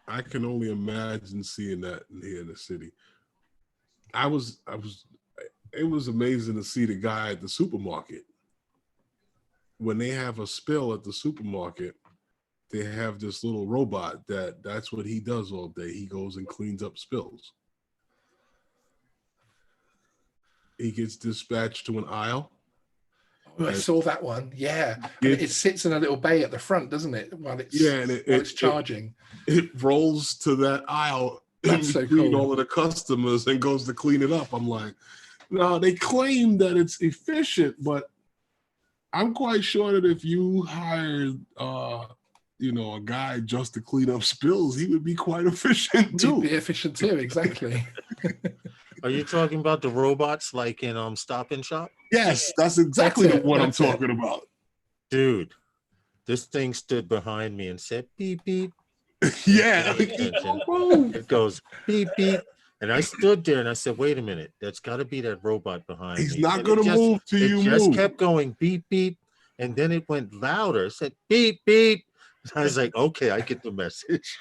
I can only imagine seeing that here in the city. It was amazing to see the guy at the supermarket. When they have a spill at the supermarket, they have this little robot that's what he does all day. He goes and cleans up spills. He gets dispatched to an aisle. Oh, I saw that one. Yeah. It sits in a little bay at the front, doesn't it? While it's charging. It rolls to that aisle in between all of the customers and goes to clean it up. I'm like, no, they claim that it's efficient, but I'm quite sure that if you hired a guy just to clean up spills, he would be quite efficient too. He'd be efficient too, exactly. Are you talking about the robots like in Stop and Shop? Yes, that's exactly what I'm talking about. Dude, this thing stood behind me and said beep beep. Yeah. It goes beep beep. And I stood there and I said, wait a minute, that's got to be that robot behind me. He's not going to move till you move. It just kept going beep beep. And then it went louder. It said beep beep. I was like, okay, I get the message.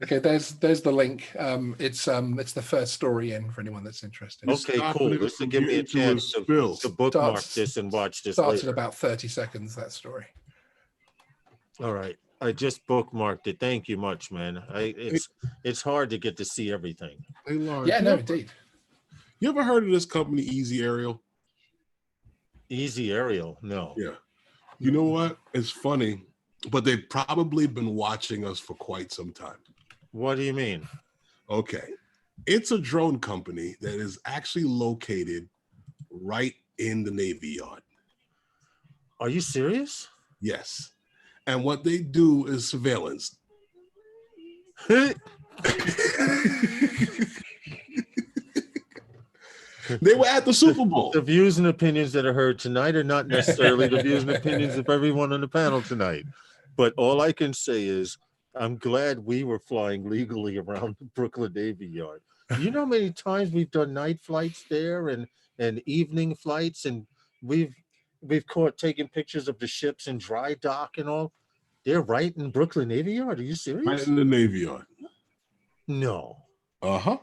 Okay, there's the link. It's the first story in for anyone that's interested. Okay, cool. This will give me a chance to bookmark this and watch this. Starts in about 30 seconds, that story. All right. I just bookmarked it. Thank you much, man. It's hard to get to see everything. Hey, Lars, yeah, no, indeed. You ever heard of this company, Easy Aerial? Easy Aerial? No. Yeah. You know what? It's funny, but they've probably been watching us for quite some time. What do you mean? Okay. It's a drone company that is actually located right in the Navy Yard. Are you serious? Yes. And what they do is surveillance. They were at the Super Bowl. The views and opinions that are heard tonight are not necessarily the views and opinions of everyone on the panel tonight. But all I can say is I'm glad we were flying legally around the Brooklyn Navy Yard. You know how many times we've done night flights there and evening flights, and we've caught taking pictures of the ships in dry dock and all. They're right in Brooklyn Navy Yard. Are you serious? Right in the Navy Yard. No. Uh-huh.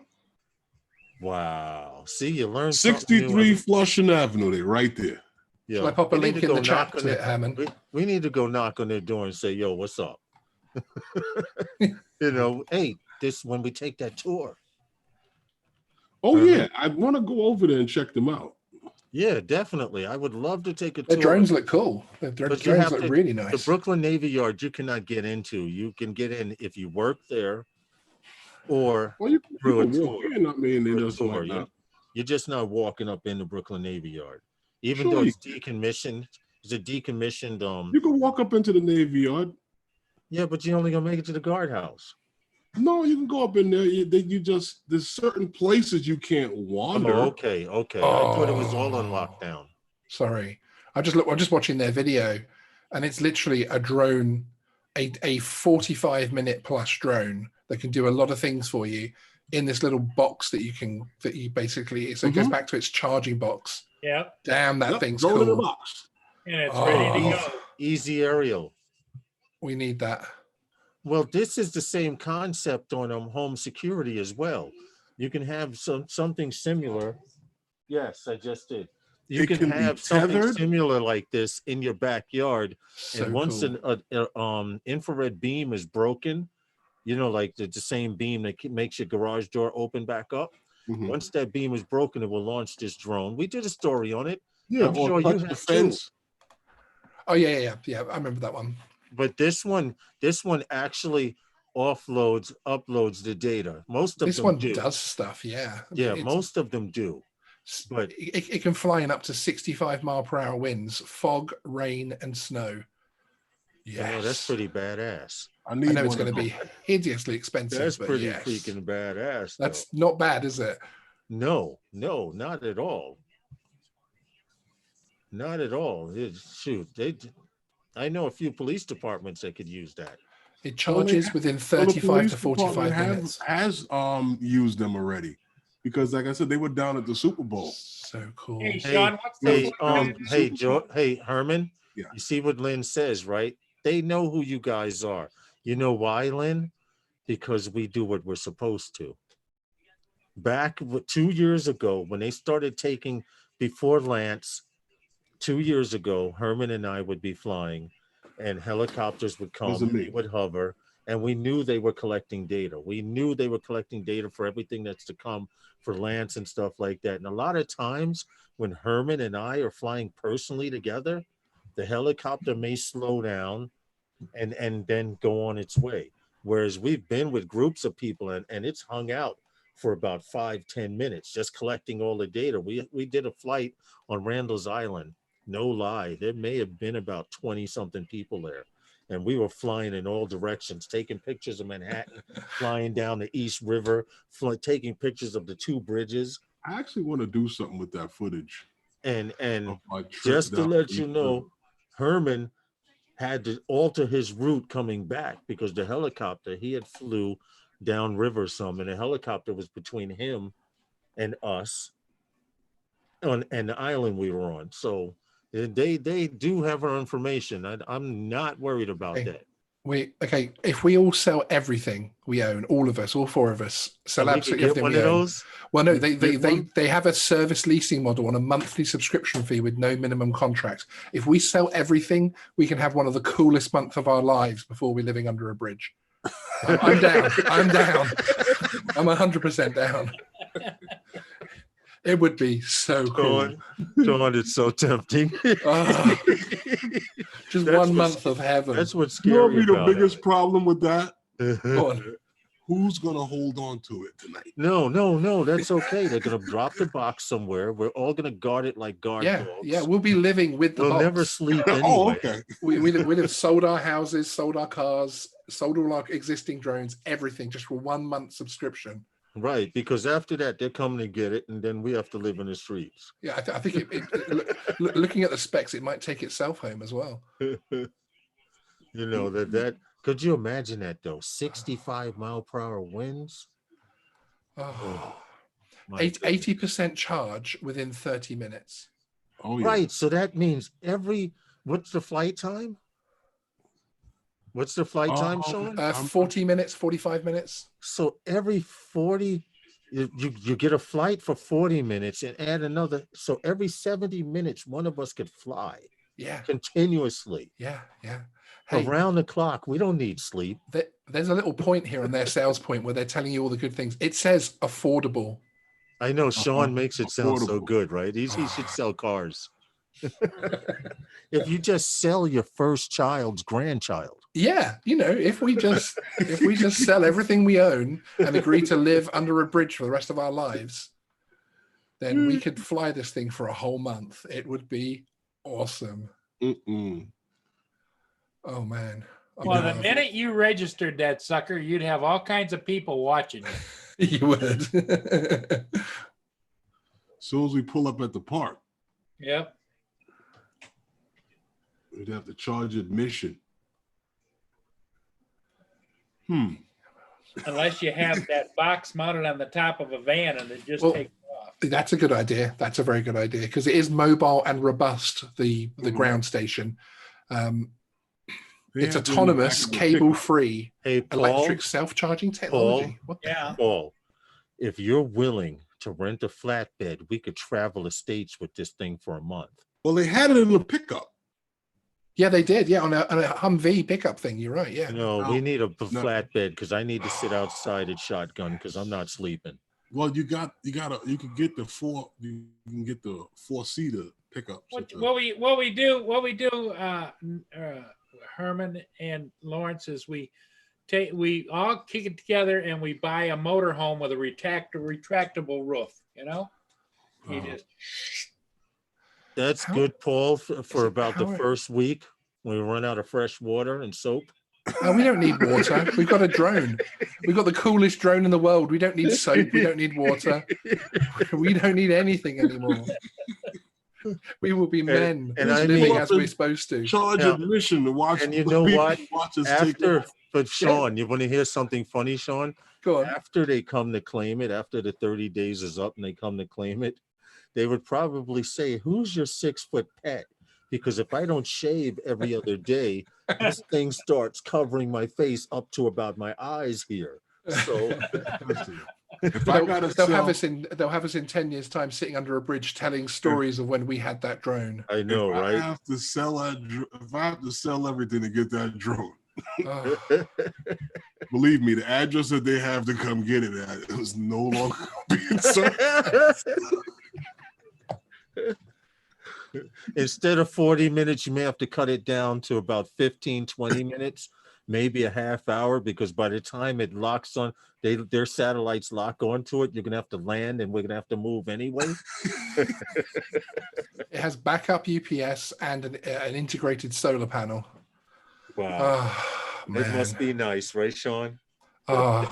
Wow. See, you learned 63 Flushing Avenue. They're right there. Yeah. Shall I pop a link in the chat to it, Hammond? We need to go knock on their door and say, yo, what's up? Hey, this when we take that tour. Oh, yeah. I want to go over there and check them out. Yeah, definitely. I would love to take a tour. The drones look cool. The drones look really nice. The Brooklyn Navy Yard, you cannot get into. You can get in if you work there or through a tour. You're just not walking up in the Brooklyn Navy Yard. Even though it's decommissioned, it's a decommissioned. You can walk up into the Navy Yard. Yeah, but you're only going to make it to the guardhouse. No, you can go up in there. There's certain places you can't wander. Oh, okay. I thought it was all on lockdown. Sorry, I'm just watching their video, and it's literally a drone, a 45-minute plus drone that can do a lot of things for you in this little box that you basically. So it goes back to its charging box. Yeah. Damn, that thing's throw it in a cool. box. And it's ready to go. Easy aerial. We need that. Well, this is the same concept on home security as well. You can have something similar. Yes, I just did. You can have something similar like this in your backyard, So and once cool. an infrared beam is broken, you know, like the same beam that makes your garage door open back up. Once that beam is broken, it will launch this drone. We did a story on it. Yeah, I'm sure you have too. Oh yeah. I remember that one. But this one actually uploads the data. Most of This them one do. does stuff. Yeah. Yeah, most of them do. But it can fly in up to 65-mile-per-hour winds, fog, rain, and snow. Yeah, that's pretty badass. I know it's going to be hideously expensive. That's but pretty yes. freaking badass. That's not bad, is it? No, not at all. Not at all. I know a few police departments that could use that. It charges within 35 to 45 minutes. Has used them already, because like I said, they were down at the Super Bowl. So cool. Hey, Sean, hey, Herman. Yeah. You see what Lynn says, right? They know who you guys are. You know why, Lynn? Because we do what we're supposed to. Back 2 years ago, when they started taking, before Lance, 2 years ago, Herman and I would be flying, and helicopters would come, we would hover, and we knew they were collecting data. We knew they were collecting data for everything that's to come for Lance and stuff like that. And a lot of times when Herman and I are flying personally together, the helicopter may slow down and then go on its way. Whereas we've been with groups of people and it's hung out for about 5-10 minutes, just collecting all the data. We did a flight on Randall's Island. No lie, there may have been about 20 something people there. And we were flying in all directions, taking pictures of Manhattan, flying down the East River, taking pictures of the two bridges. I actually want to do something with that footage. And just to let you know, Herman had to alter his route coming back because the helicopter, he had flew down river some, and the helicopter was between him and us and the island we were on. So they do have our information. I'm not worried about that. If we all sell everything we own, all of us, all four of us, sell absolutely everything we own. Well, no, they have a service leasing model on a monthly subscription fee with no minimum contract. If we sell everything, we can have one of the coolest months of our lives before we're living under a bridge. I'm down. I'm down. I'm 100% down. It would be so cool. John, it's so tempting. Just one month of heaven. That's what's scary. You know, the biggest problem with that? Go on. Who's going to hold on to it tonight? No. That's okay. They're going to drop the box somewhere. We're all going to guard it like guard dogs. Yeah, we'll be living with the box. We'll never sleep anyway. Oh, okay. We'd have sold our houses, sold our cars, sold all our existing drones, everything, just for 1 month subscription. Right, because after that, they're coming to get it, and then we have to live in the streets. Yeah, I think looking at the specs, it might take itself home as well. You know, that could you imagine that, though? 65-mile-per-hour winds? 80% charge within 30 minutes. Oh, yeah. Right, so that means what's the flight time? What's the flight time, Sean? 40 minutes, 45 minutes. So every 40, you get a flight for 40 minutes and add another. So every 70 minutes, one of us could fly. Yeah. Continuously. Yeah. Hey, around the clock. We don't need sleep. There's a little point here on their sales point where they're telling you all the good things. It says affordable. I know Sean makes it sound so good, right? He should sell cars. If you just sell your first child's grandchild. Yeah, if we just sell everything we own and agree to live under a bridge for the rest of our lives, then we could fly this thing for a whole month. It would be awesome. Oh man. Well, the minute you registered that sucker, you'd have all kinds of people watching you. You would. As soon as we pull up at the park, Yep. we'd have to charge admission. Unless you have that box mounted on the top of a van and it just Well, takes off. That's a good idea. That's a very good idea because it is mobile and robust. The ground station. It's autonomous, cable-free, Hey, Paul, electric self-charging technology. What the hell? Paul, if you're willing to rent a flatbed, we could travel the states with this thing for a month. Well, they had it in the pickup. Yeah, they did. Yeah, on a Humvee pickup thing. You're right. Yeah. No, we need a flatbed because I need to sit outside at shotgun because I'm not sleeping. Well, you can get the four-seater pickup. What we do, Herman and Lawrence, is we all kick it together and we buy a motorhome with a retractable roof. You know, That's good, Paul, for about the first week when we run out of fresh water and soap. No, we don't need water. We've got a drone. We've got the coolest drone in the world. We don't need soap. We don't need water. We don't need anything anymore. We will be men and living as we're supposed to. Charge admission to watch. And you know what? But Sean, you want to hear something funny, Sean? Go on. After they come to claim it, after the 30 days is up and they come to claim it, they would probably say, "Who's your 6-foot pet?" Because if I don't shave every other day, this thing starts covering my face up to about my eyes here. So if they'll have us in 10 years' time sitting under a bridge telling stories of when we had that drone. I know, right? I have to sell if I have to sell everything to get that drone. Oh. Believe me, the address that they have to come get it at is no longer being served. Instead of 40 minutes, you may have to cut it down to about 15, 20 minutes, maybe a half hour, because by the time it locks on, their satellites lock onto it, you're going to have to land and we're going to have to move anyway. It has backup UPS and an integrated solar panel. Wow. Oh, it must be nice, right, Sean? Oh,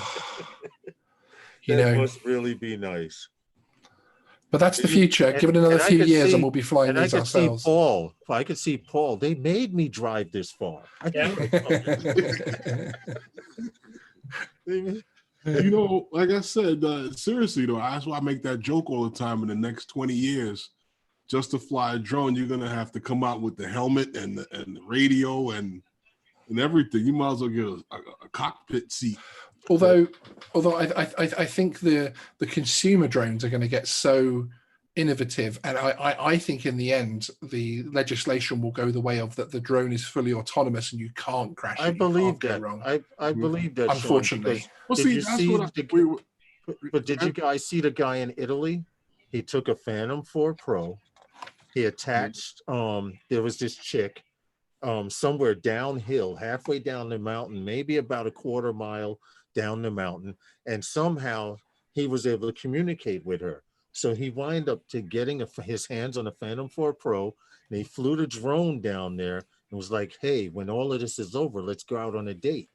It must really be nice. But that's the future. Give it another few years and we'll be flying these ourselves. I could see Paul. They made me drive this far. You know, like I said, seriously though, that's why I make that joke all the time. In the next 20 years, just to fly a drone, you're gonna have to come out with the helmet and the radio and everything. You might as well get a cockpit seat. Although I think the consumer drones are going to get so innovative, and I think in the end the legislation will go the way of that the drone is fully autonomous and you can't crash it. I believe that. Wrong. I believe that. Unfortunately, But did you guys see the guy in Italy? He took a Phantom 4 Pro. He attached. There was this chick, somewhere downhill, halfway down the mountain, maybe about a quarter mile down the mountain, and somehow he was able to communicate with her. So he wound up to getting his hands on a Phantom 4 Pro, and he flew the drone down there and was like, "Hey, when all of this is over, let's go out on a date."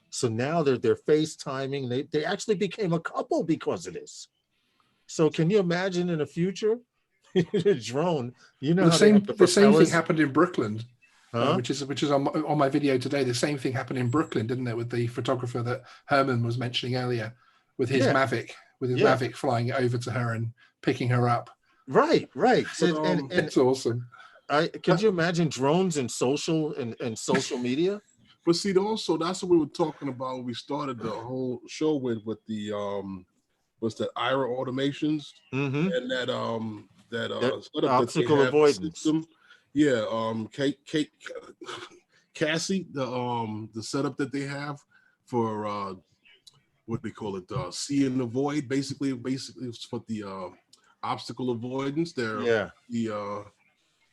So now they're FaceTiming. They actually became a couple because of this. So can you imagine in the future, the drone? You know, the same thing happened in Brooklyn. Which is on my video today. The same thing happened in Brooklyn, didn't it, with the photographer that Herman was mentioning earlier, with his Mavic, Mavic flying over to her and picking her up. Right. So, and it's awesome. Could you imagine drones and social media? But see, also that's what we were talking about when we started the whole show with the what's that, IRA automations and that obstacle avoidance system. Yeah, Cassie, the setup that they have for what they call it, see and avoid. Basically, it's for the obstacle avoidance. They're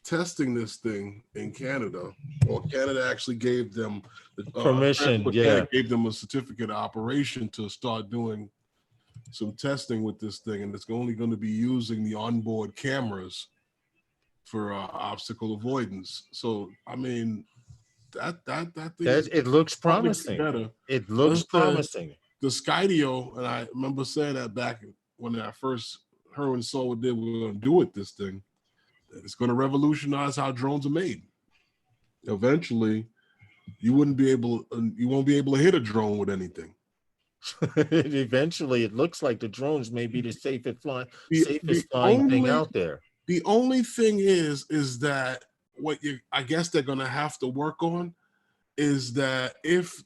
testing this thing in Canada. Well, Canada actually gave them the permission. Gave them a certificate of operation to start doing some testing with this thing, and it's only going to be using the onboard cameras for obstacle avoidance. So, I mean, that thing It looks probably promising. better. It looks promising. The Skydio, and I remember saying that back when I first heard and saw what they were going to do with this thing. It's going to revolutionize how drones are made. Eventually, you won't be able to hit a drone with anything. Eventually, it looks like the drones may be the safest flying only thing out there. The only thing is that I guess they're going to have to work on is that if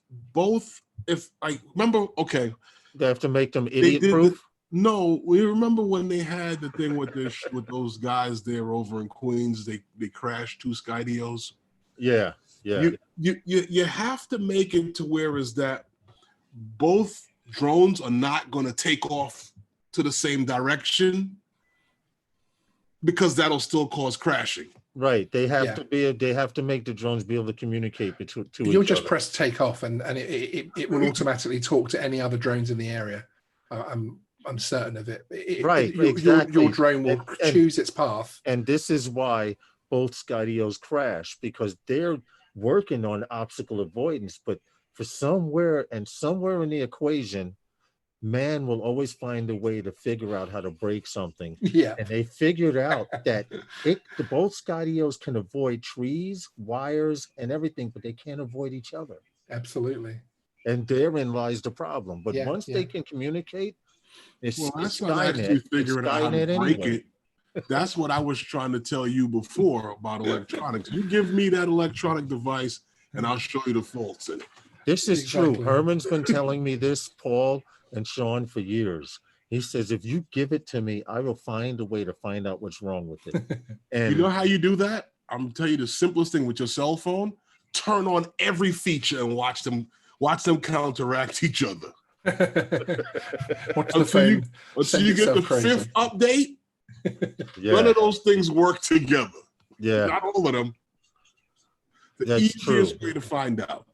I remember, okay, they have to make them idiot proof. No, we remember when they had the thing with with those guys there over in Queens. They crashed 2 Skydios. Yeah. You have to make it to where is that both drones are not going to take off to the same direction because that'll still cause crashing. Right. They have to make the drones be able to communicate to You'll each just other. press take off and it will automatically talk to any other drones in the area. I'm certain of it. Exactly. Your drone will choose its path. And this is why both Skydios crash, because they're working on obstacle avoidance, but for somewhere in the equation, man will always find a way to figure out how to break something. Yeah. And they figured out that both Skydios can avoid trees, wires, and everything, but they can't avoid each other. Absolutely. And therein lies the problem. But once they can communicate, it's not actually figuring out how to break it. That's what I was trying to tell you before about electronics. You give me that electronic device and I'll show you the faults in it. This is true. Herman's been telling me this, Paul and Sean, for years. He says, if you give it to me, I will find a way to find out what's wrong with it. And you know how you do that? I'm gonna tell you the simplest thing with your cell phone. Turn on every feature and watch them counteract each other. Until you get the 5th update, none of those things work together. Yeah. Not all of them. The easiest way to find out.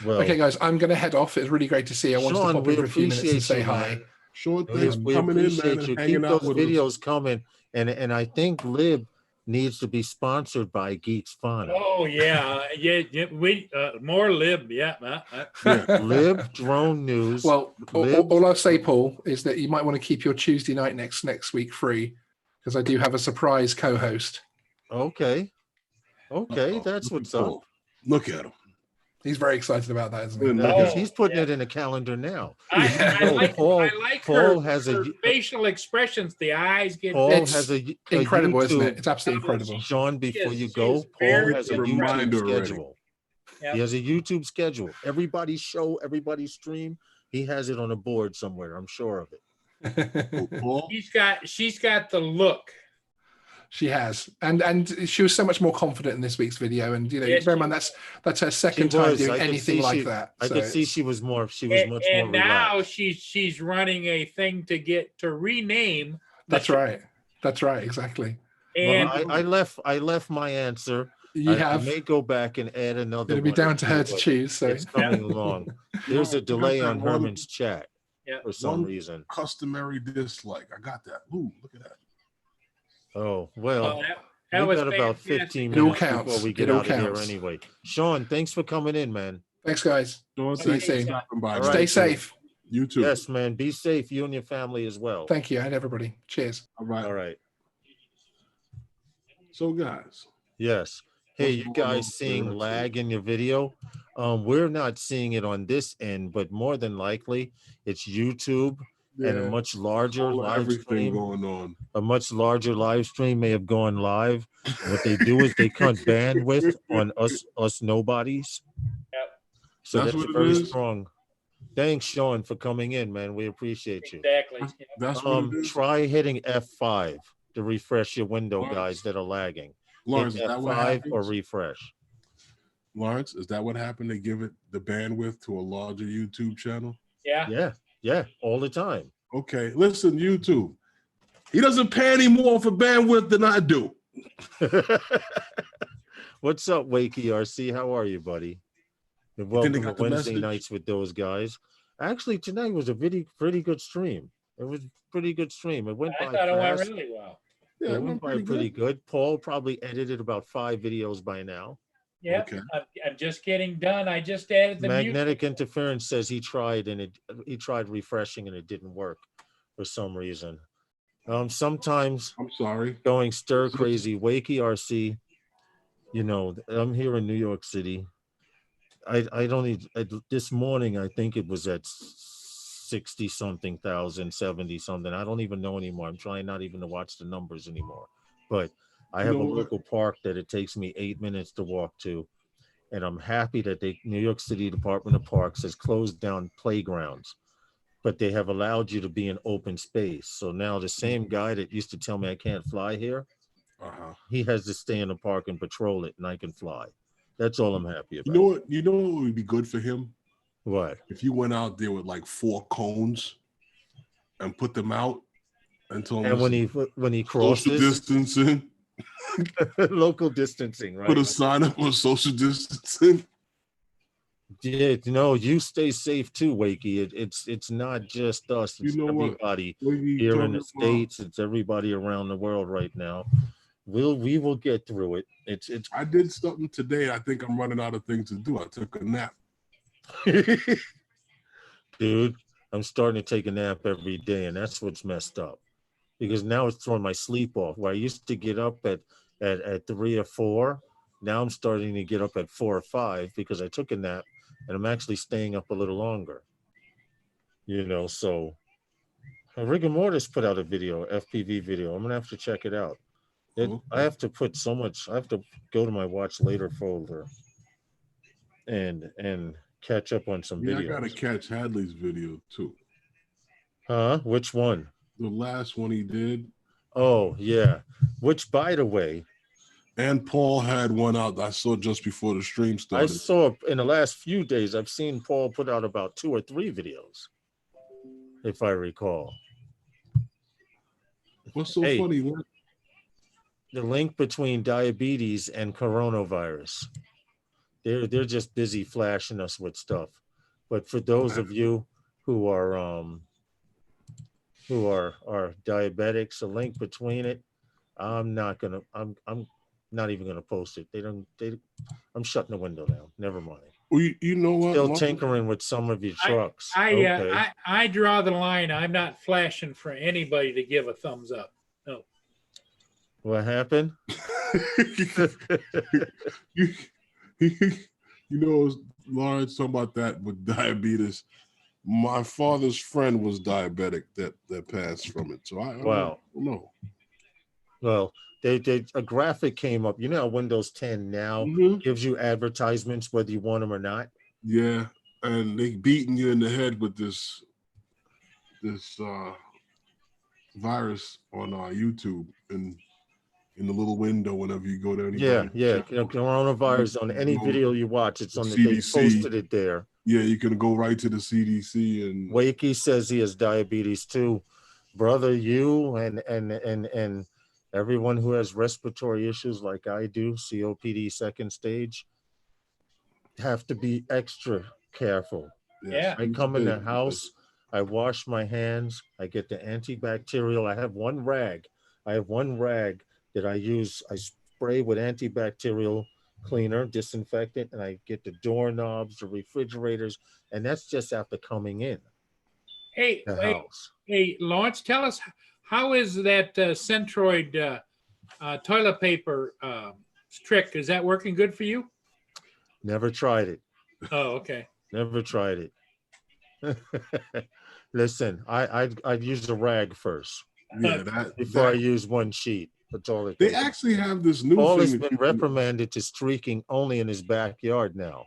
Well, okay, guys, I'm going to head off. It's really great to see you. I wanted to pop in for a few minutes and say hi. Sean, thanks for coming in, man, and hanging out with us. Keep those videos coming. And I think Lib needs to be sponsored by Geeks Fun. Oh yeah. We more Lib, Lib Drone News. Well, all I'll say, Paul, is that you might want to keep your Tuesday night next week free, because I do have a surprise co-host. Okay, that's what's up. Look at him. He's very excited about that, isn't he? He's putting it in the calendar now. I like Paul has her facial expressions. The eyes get. Paul has a incredible, YouTube, isn't it? It's absolutely incredible. Sean, before you go, Paul has a YouTube schedule. Yep. He has a YouTube schedule. Everybody's show, everybody's stream. He has it on a board somewhere. I'm sure of it. She's got the look. She has, and she was so much more confident in this week's video. And bear in mind that's her second time doing anything like that. I could see she was much more relaxed. And now she's running a thing to rename. That's right. Exactly. And well, I left my answer. I may go back and add another. It'll be down to her to choose. So it's coming along. There's a delay on Herman's chat for some reason. Customary dislike. I got that. Ooh, look at that. Oh, well, we got about 15 minutes before we get out of here anyway. Sean, thanks for coming in, man. Thanks, guys. See you soon. Stay safe. You too. Yes, man. Be safe, you and your family as well. Thank you, and everybody. Cheers. All right. So, guys. Yes. Hey, you guys seeing lag in your video? We're not seeing it on this end, but more than likely, it's YouTube. And a much larger live stream going on. A much larger live stream may have gone live. What they do is they cut bandwidth on us nobodies. Yep. So that's very strong. Thanks, Sean, for coming in, man. We appreciate you. Exactly. That's what it is. Try hitting F5 to refresh your window, guys that are lagging. Lawrence, hit is that what F5 happens? or refresh. Lawrence, is that what happened? They give it the bandwidth to a larger YouTube channel? Yeah, all the time. Okay, listen, YouTube. He doesn't pay any more for bandwidth than I do. What's up, Wakey RC? How are you, buddy? And welcome to Wednesday nights with those guys. Actually, tonight was a pretty good stream. It was a pretty good stream. It went by fast. I thought it went really well. Yeah, it went by pretty good. Paul probably edited about 5 videos by now. Yeah, Okay. I'm just getting done. I just added the mute. Magnetic interference says he tried refreshing and it didn't work for some reason. Sometimes I'm sorry. going stir crazy, Wakey RC. You know, I'm here in New York City. I don't need this morning. I think it was at 60 something thousand, 70 something. I don't even know anymore. I'm trying not even to watch the numbers anymore. But I have a local park that it takes me 8 minutes to walk to. And I'm happy that New York City Department of Parks has closed down playgrounds, but they have allowed you to be in open space. So now the same guy that used to tell me I can't fly here, he has to stay in the park and patrol it, and I can fly. That's all I'm happy about. You know what? You know what would be good for him? What? If you went out there with like 4 cones and put them out until and when he crosses social distancing. Local distancing, right? Put a sign up on social distancing. Yeah, no, you stay safe too, Wakey. It's not just us. It's everybody here in the States. It's everybody around the world right now. We will get through it. It's. I did something today. I think I'm running out of things to do. I took a nap. Dude, I'm starting to take a nap every day, and that's what's messed up. Because now it's throwing my sleep off. Where I used to get up at 3 or 4, now I'm starting to get up at 4 or 5 because I took a nap, and I'm actually staying up a little longer. You know, so Rigor Mortis put out a video, FPV video. I'm gonna have to check it out. I have to put so much. I have to go to my watch later folder and catch up on some videos. I gotta catch Hadley's video too. Huh? Which one? The last one he did. Oh yeah. Which, by the way, and Paul had one out I saw just before the stream started. I saw in the last few days. I've seen Paul put out about 2 or 3 videos, if I recall. What's so funny? The link between diabetes and coronavirus. They're just busy flashing us with stuff. But for those of you who are diabetics, a link between it, I'm not even gonna post it. I'm shutting the window down. Never mind. Well, you know what? Still tinkering with some of your trucks. I draw the line. I'm not flashing for anybody to give a thumbs up. No. What happened? You know, Lawrence, talking about that with diabetes. My father's friend was diabetic that passed from it. So I don't know. Well, a graphic came up. You know how Windows 10 now gives you advertisements whether you want them or not? Yeah, and they beating you in the head with this virus on YouTube and in the little window whenever you go there. Yeah. Coronavirus on any video you watch, it's on the CDC. They posted it there. Yeah, you can go right to the CDC. And Wakey says he has diabetes too. Brother, you and everyone who has respiratory issues like I do, COPD second stage, have to be extra careful. Yeah. I come in the house, I wash my hands, I get the antibacterial. I have one rag that I use. I spray with antibacterial cleaner, disinfectant, and I get the doorknobs, the refrigerators, and that's just after coming in. Hey, Lawrence, tell us, how is that Centroid toilet paper trick? Is that working good for you? Never tried it. Oh, okay. Never tried it. Listen, I'd use a rag first. Yeah, before I use one sheet. That's all it. They actually have this new. Paul has been reprimanded to streaking only in his backyard now.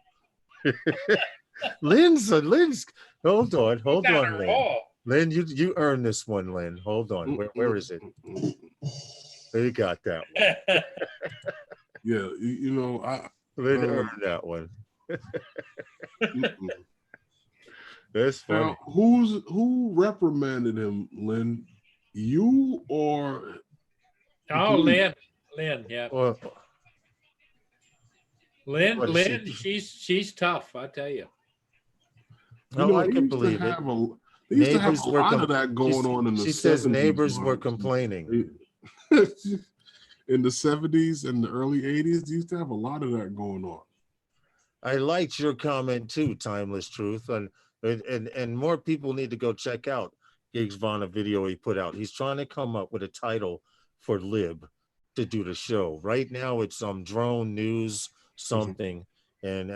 Lynn's. Hold on, Lynn. Lynn, you earned this one, Lynn. Hold on. Where is it? You got that one. Yeah, you know, Lynn earned that one. That's funny. Now, who reprimanded him, Lynn? You or? Oh, Lynn, yeah. Lynn, she's tough, I tell you. No, I can believe it. They used to have a lot of that going on in the 70s. She says neighbors were complaining. in the 70s and the early 80s, they used to have a lot of that going on. I liked your comment too, Timeless Truth, and more people need to go check out Gigs Von, a video he put out. He's trying to come up with a title for Lib to do the show. Right now, it's some drone news something, and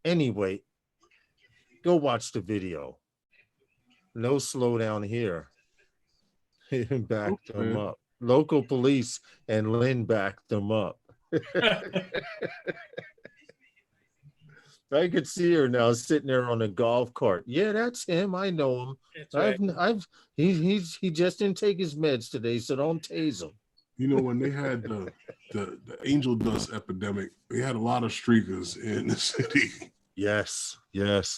anyway, go watch the video. No slowdown here. Backed them up. Local police and Lynn backed them up. I could see her now sitting there on a golf cart. Yeah, that's him. I know him. He just didn't take his meds today, so don't tase him. You know, when they had the angel dust epidemic, they had a lot of streakers in the city. Yes,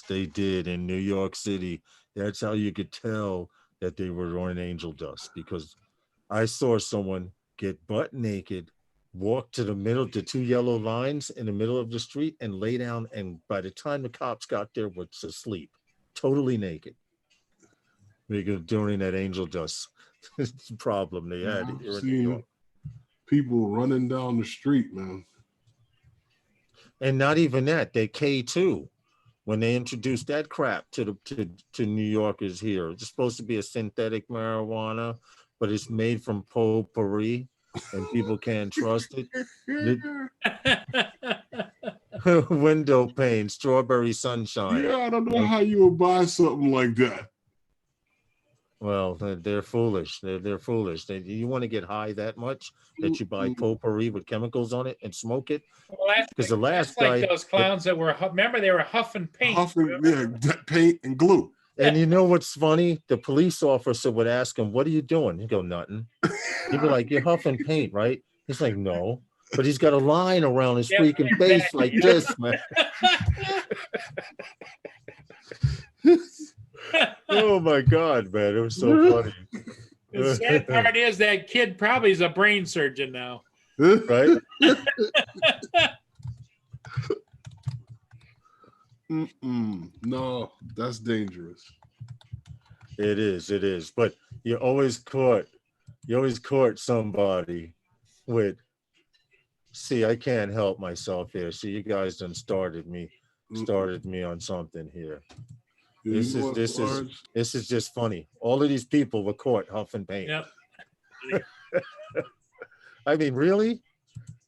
they did in New York City. That's how you could tell that they were on angel dust, because I saw someone get butt naked, walk to the middle, to two yellow lines in the middle of the street, and lay down. And by the time the cops got there, was asleep, totally naked. Because during that angel dust problem they had here in New York. People running down the street, man. And not even that, they K2. When they introduced that crap to New Yorkers here, it's supposed to be a synthetic marijuana, but it's made from potpourri, and people can't trust it. Window pane, strawberry sunshine. Yeah, I don't know how you would buy something like that. Well, they're foolish. They're foolish. You want to get high that much that you buy potpourri with chemicals on it and smoke it? Because the last guy, like those clowns that were, remember, they were huffing paint. Paint and glue. And you know what's funny? The police officer would ask him, "What are you doing?" He'd go, "Nothing." He'd be like, "You're huffing paint, right?" He's like, "No." But he's got a line around his freaking face like this, man. Oh my God, man. It was so funny. The sad part is that kid probably is a brain surgeon now. Right? No, that's dangerous. It is. But you always caught somebody with, see, I can't help myself here. See, you guys done started me on something here. This is just funny. All of these people were caught huffing paint. Yep. I mean, really?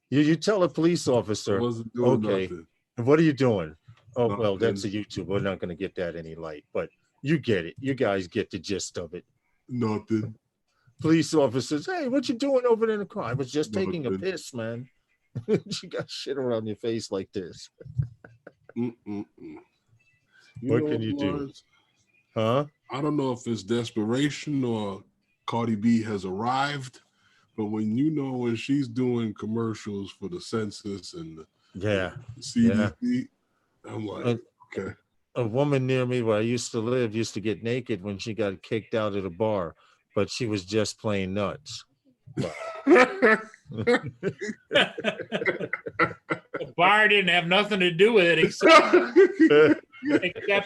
You tell a police officer, okay, nothing. What are you doing? Oh, Nothing. well, that's a YouTube. We're not going to get that any light, but you get it. You guys get the gist of it. Nothing. Police officers, hey, what you doing over there in the car? I was just taking a piss, man. You got shit around your face like this. What can you do? Huh? I don't know if it's desperation or Cardi B has arrived, but when she's doing commercials for the census and the CDC, I'm like, okay. A woman near me where I used to live used to get naked when she got kicked out of the bar, but she was just plain nuts. The bar didn't have nothing to do with it except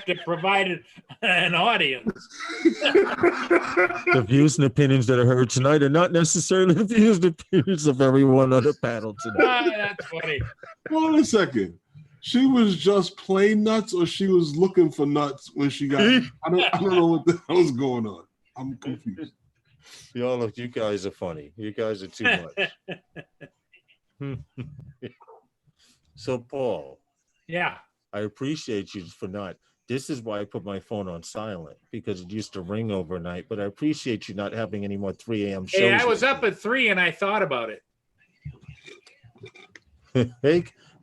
it provided an audience. The views and opinions that are heard tonight are not necessarily the views and opinions of everyone on the panel tonight. That's funny. Hold on a second. She was just plain nuts, or she was looking for nuts when she got. I don't know what the hell's going on. I'm confused. You guys are funny. You guys are too much. So, Paul. Yeah. I appreciate you for not. This is why I put my phone on silent, because it used to ring overnight. But I appreciate you not having any more 3 a.m. shows. Hey, I was up at 3 and I thought about it.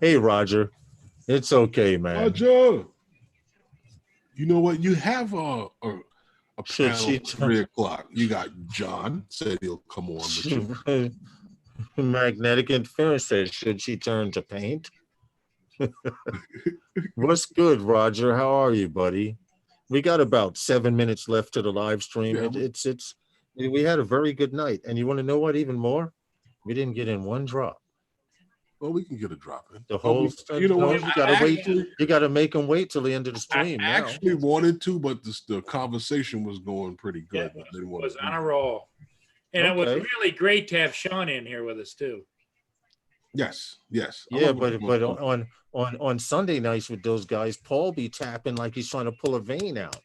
Hey, Roger. It's okay, man. Roger. You know what? You have a panel at 3 o'clock. You got John said he'll come on with you. Magnetic interference says, should she turn to paint? What's good, Roger? How are you, buddy? We got about 7 minutes left to the live stream. Yeah. We had a very good night. And you want to know what? Even more, we didn't get in one drop. Well, we can get a drop in. The whole, you know what? You gotta wait. You gotta make them wait till the end of the stream. I actually wanted to, but the conversation was going pretty good. Yeah, it was on a roll. And it was Okay. really great to have Sean in here with us too. Yes, yes. I Yeah, love but what- on Sunday nights with those guys, Paul be tapping like he's trying to pull a vein out.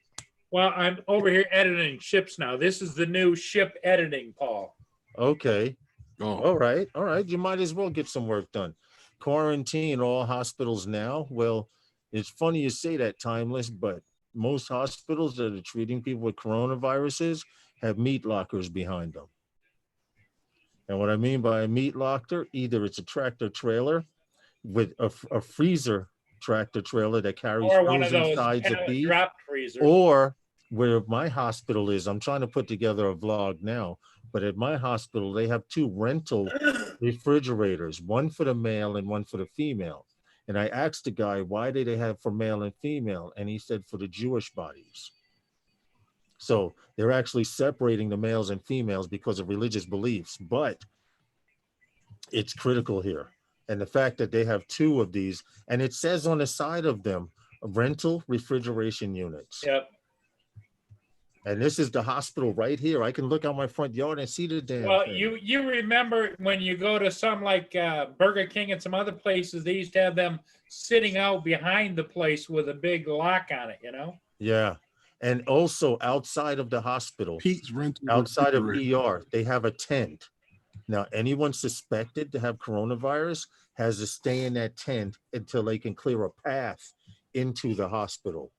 Well, I'm over here editing ships now. This is the new ship editing, Paul. Okay. Oh, All right. All right. You might as well get some work done. Quarantine all hospitals now. Well, it's funny you say that, Timeless, but most hospitals that are treating people with coronaviruses have meat lockers behind them. And what I mean by a meat locker, either it's a tractor trailer with a freezer tractor trailer that carries Or one of frozen those sides of pallet beef, drop freezers. or where my hospital is. I'm trying to put together a vlog now, but at my hospital, they have 2 rental refrigerators, one for the male and one for the female. And I asked the guy, why do they have for male and female? And he said, for the Jewish bodies. So they're actually separating the males and females because of religious beliefs, but it's critical here. And the fact that they have 2 of these, and it says on the side of them, rental refrigeration units. Yep. And this is the hospital right here. I can look out my front yard and see the damn Well, thing. you remember when you go to some like Burger King and some other places, they used to have them sitting out behind the place with a big lock on it, you know? Yeah. And also outside of the hospital, Pete's rental. outside of refrigerator. ER, they have a tent. Now, anyone suspected to have coronavirus has to stay in that tent until they can clear a path into the hospital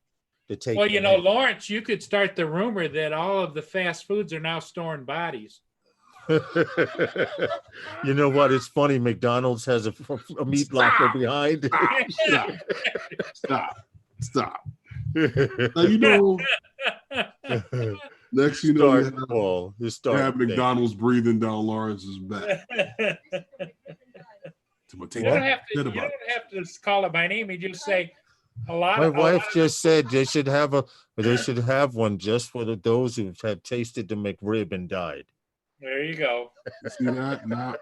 to take. Well, you them know, in. Lawrence, you could start the rumor that all of the fast foods are now storing bodies. You know what? It's funny. McDonald's has a meat locker behind. Stop. Now, you know, next you know, Start, Paul. You you start. have McDonald's breathing down Lawrence's back. You don't have to call it by name. You just say a lot. My wife just said they should have one just for those who have tasted the McRib and died. There you go. See that now?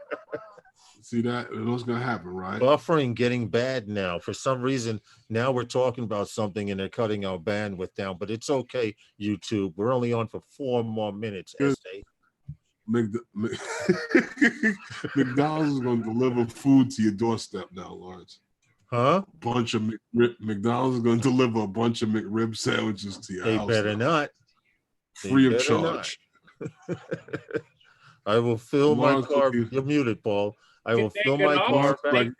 See that? What's gonna happen, right? Buffering getting bad now. For some reason, now we're talking about something and they're cutting our bandwidth down. But it's okay, YouTube. We're only on for 4 more minutes. Good. SA. McDonald's is going to deliver food to your doorstep now, Lawrence. Huh? Bunch of McDonald's is going to deliver a bunch of McRib sandwiches to your They house. better not. They Free of better charge. I will fill my Lawrence, car. you- You're muted, Paul. I will They fill could my also car make- back.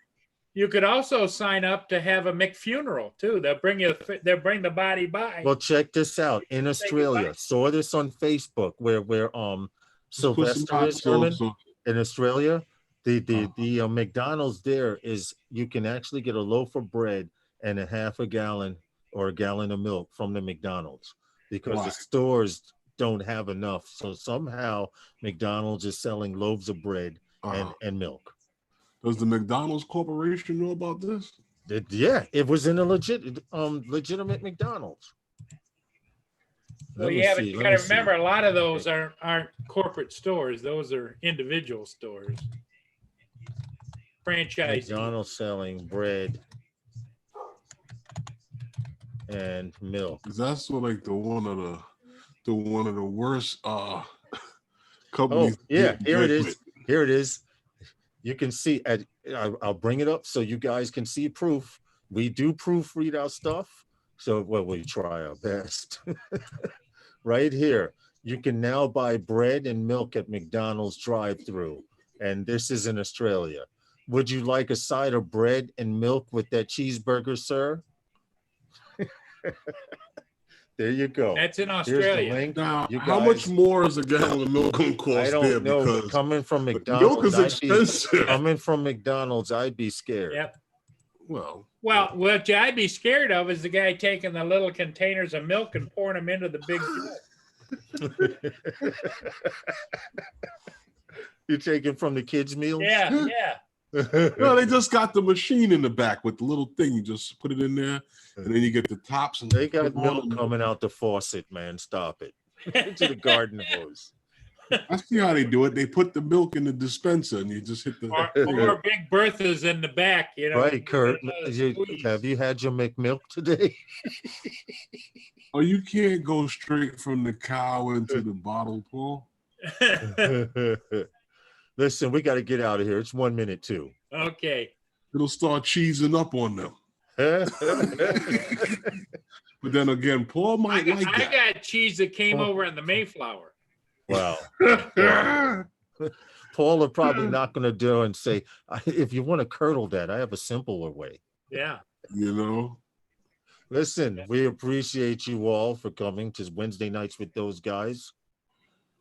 You could also sign up to have a McFuneral too. They'll bring the body by. Well, check this out. In Say Australia, goodbye. saw this on Facebook where Just put some Sylvester hot is, Herman, sauce on. in Australia. The McDonald's there is you can actually get a loaf of bread and a half a gallon or a gallon of milk from the McDonald's because Why? the stores don't have enough. So somehow McDonald's is selling loaves of bread and milk. Does the McDonald's Corporation know about this? It was in a legitimate McDonald's. Well, Let me yeah, but see, you let got me to see. remember, a lot of those aren't corporate stores; those are individual stores, franchise. McDonald's selling bread and milk. 'Cause that's what, like one of the worst Oh, companies. yeah, to here it get is. with. Here it is. You can see, I'll bring it up so you guys can see proof. We do proofread our stuff. So, well, we try our best. Right here, you can now buy bread and milk at McDonald's drive-through. And this is in Australia. Would you like a side of bread and milk with that cheeseburger, sir? There you go. That's in Here's the Australia. link. Now, You how guys- much more is a gallon of milk going to cost I there? don't know. Because Coming from milk McDonald's, is expensive. coming from McDonald's, I'd be scared. Yep. Well, Well, what I'd be scared of is the guy taking the little containers of milk and pouring them into the big. You take it from the kids' meals? Yeah, yeah. no, they just got the machine in the back with the little thing. You just put it in there, and then you get the tops. And They got put milk on them. coming out the faucet, man. Stop it. To the garden hose. I see how they do it. They put the milk in the dispenser, and you just hit the. Or Big Bertha's in the back, you know. Right, Kurt. Squeeze. Have you had your McMilk today? Oh, you can't go straight from the cow into the bottle, Paul. Listen, we got to get out of here. It's 1 minute too. Okay. It'll start cheesing up on them. But then again, Paul might like I that. got cheese that came over in the Mayflower. Wow. Wow. Paul are probably not going to do and say, if you want to curdle that, I have a simpler way. Yeah. You know? Listen, we appreciate you all for coming to Wednesday nights with those guys.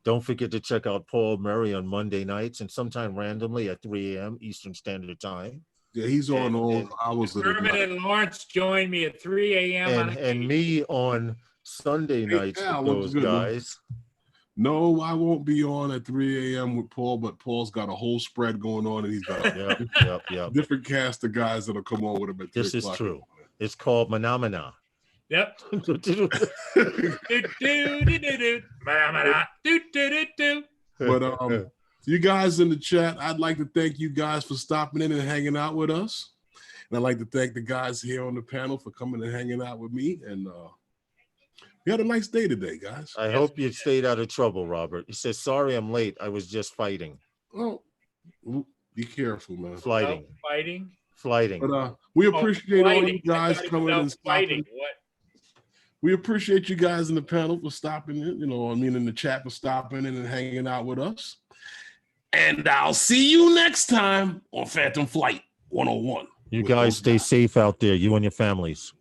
Don't forget to check out Paul Murray on Monday nights and sometime randomly at 3 a.m. Eastern Standard Time. Yeah, he's on all hours of the Herman night. and Lawrence join me at 3 a.m. And me on Sunday nights Al, with what's those good, man? guys. No, I won't be on at 3 a.m. with Paul, but Paul's got a whole spread going on, and he's got a Yep. different cast of guys that'll come on with him at 3 This is o'clock. true. It's called Manamana. Yep. Do, do, do, do, do. Ma-ma-ma. Do, do, do, do. But you guys in the chat, I'd like to thank you guys for stopping in and hanging out with us. And I'd like to thank the guys here on the panel for coming and hanging out with me. And we had a nice day today, guys. I hope you stayed out of trouble, Robert. He says, sorry, I'm late. I was just fighting. Oh, be careful, man. Flighting. Fighting. But we appreciate all you Fighting. guys I thought it coming was and stopping. fighting. What? We appreciate you guys in the panel for stopping in, in the chat for stopping in and hanging out with us. And I'll see you next time on Phantom Flight 101. You guys stay safe out there, you and your families.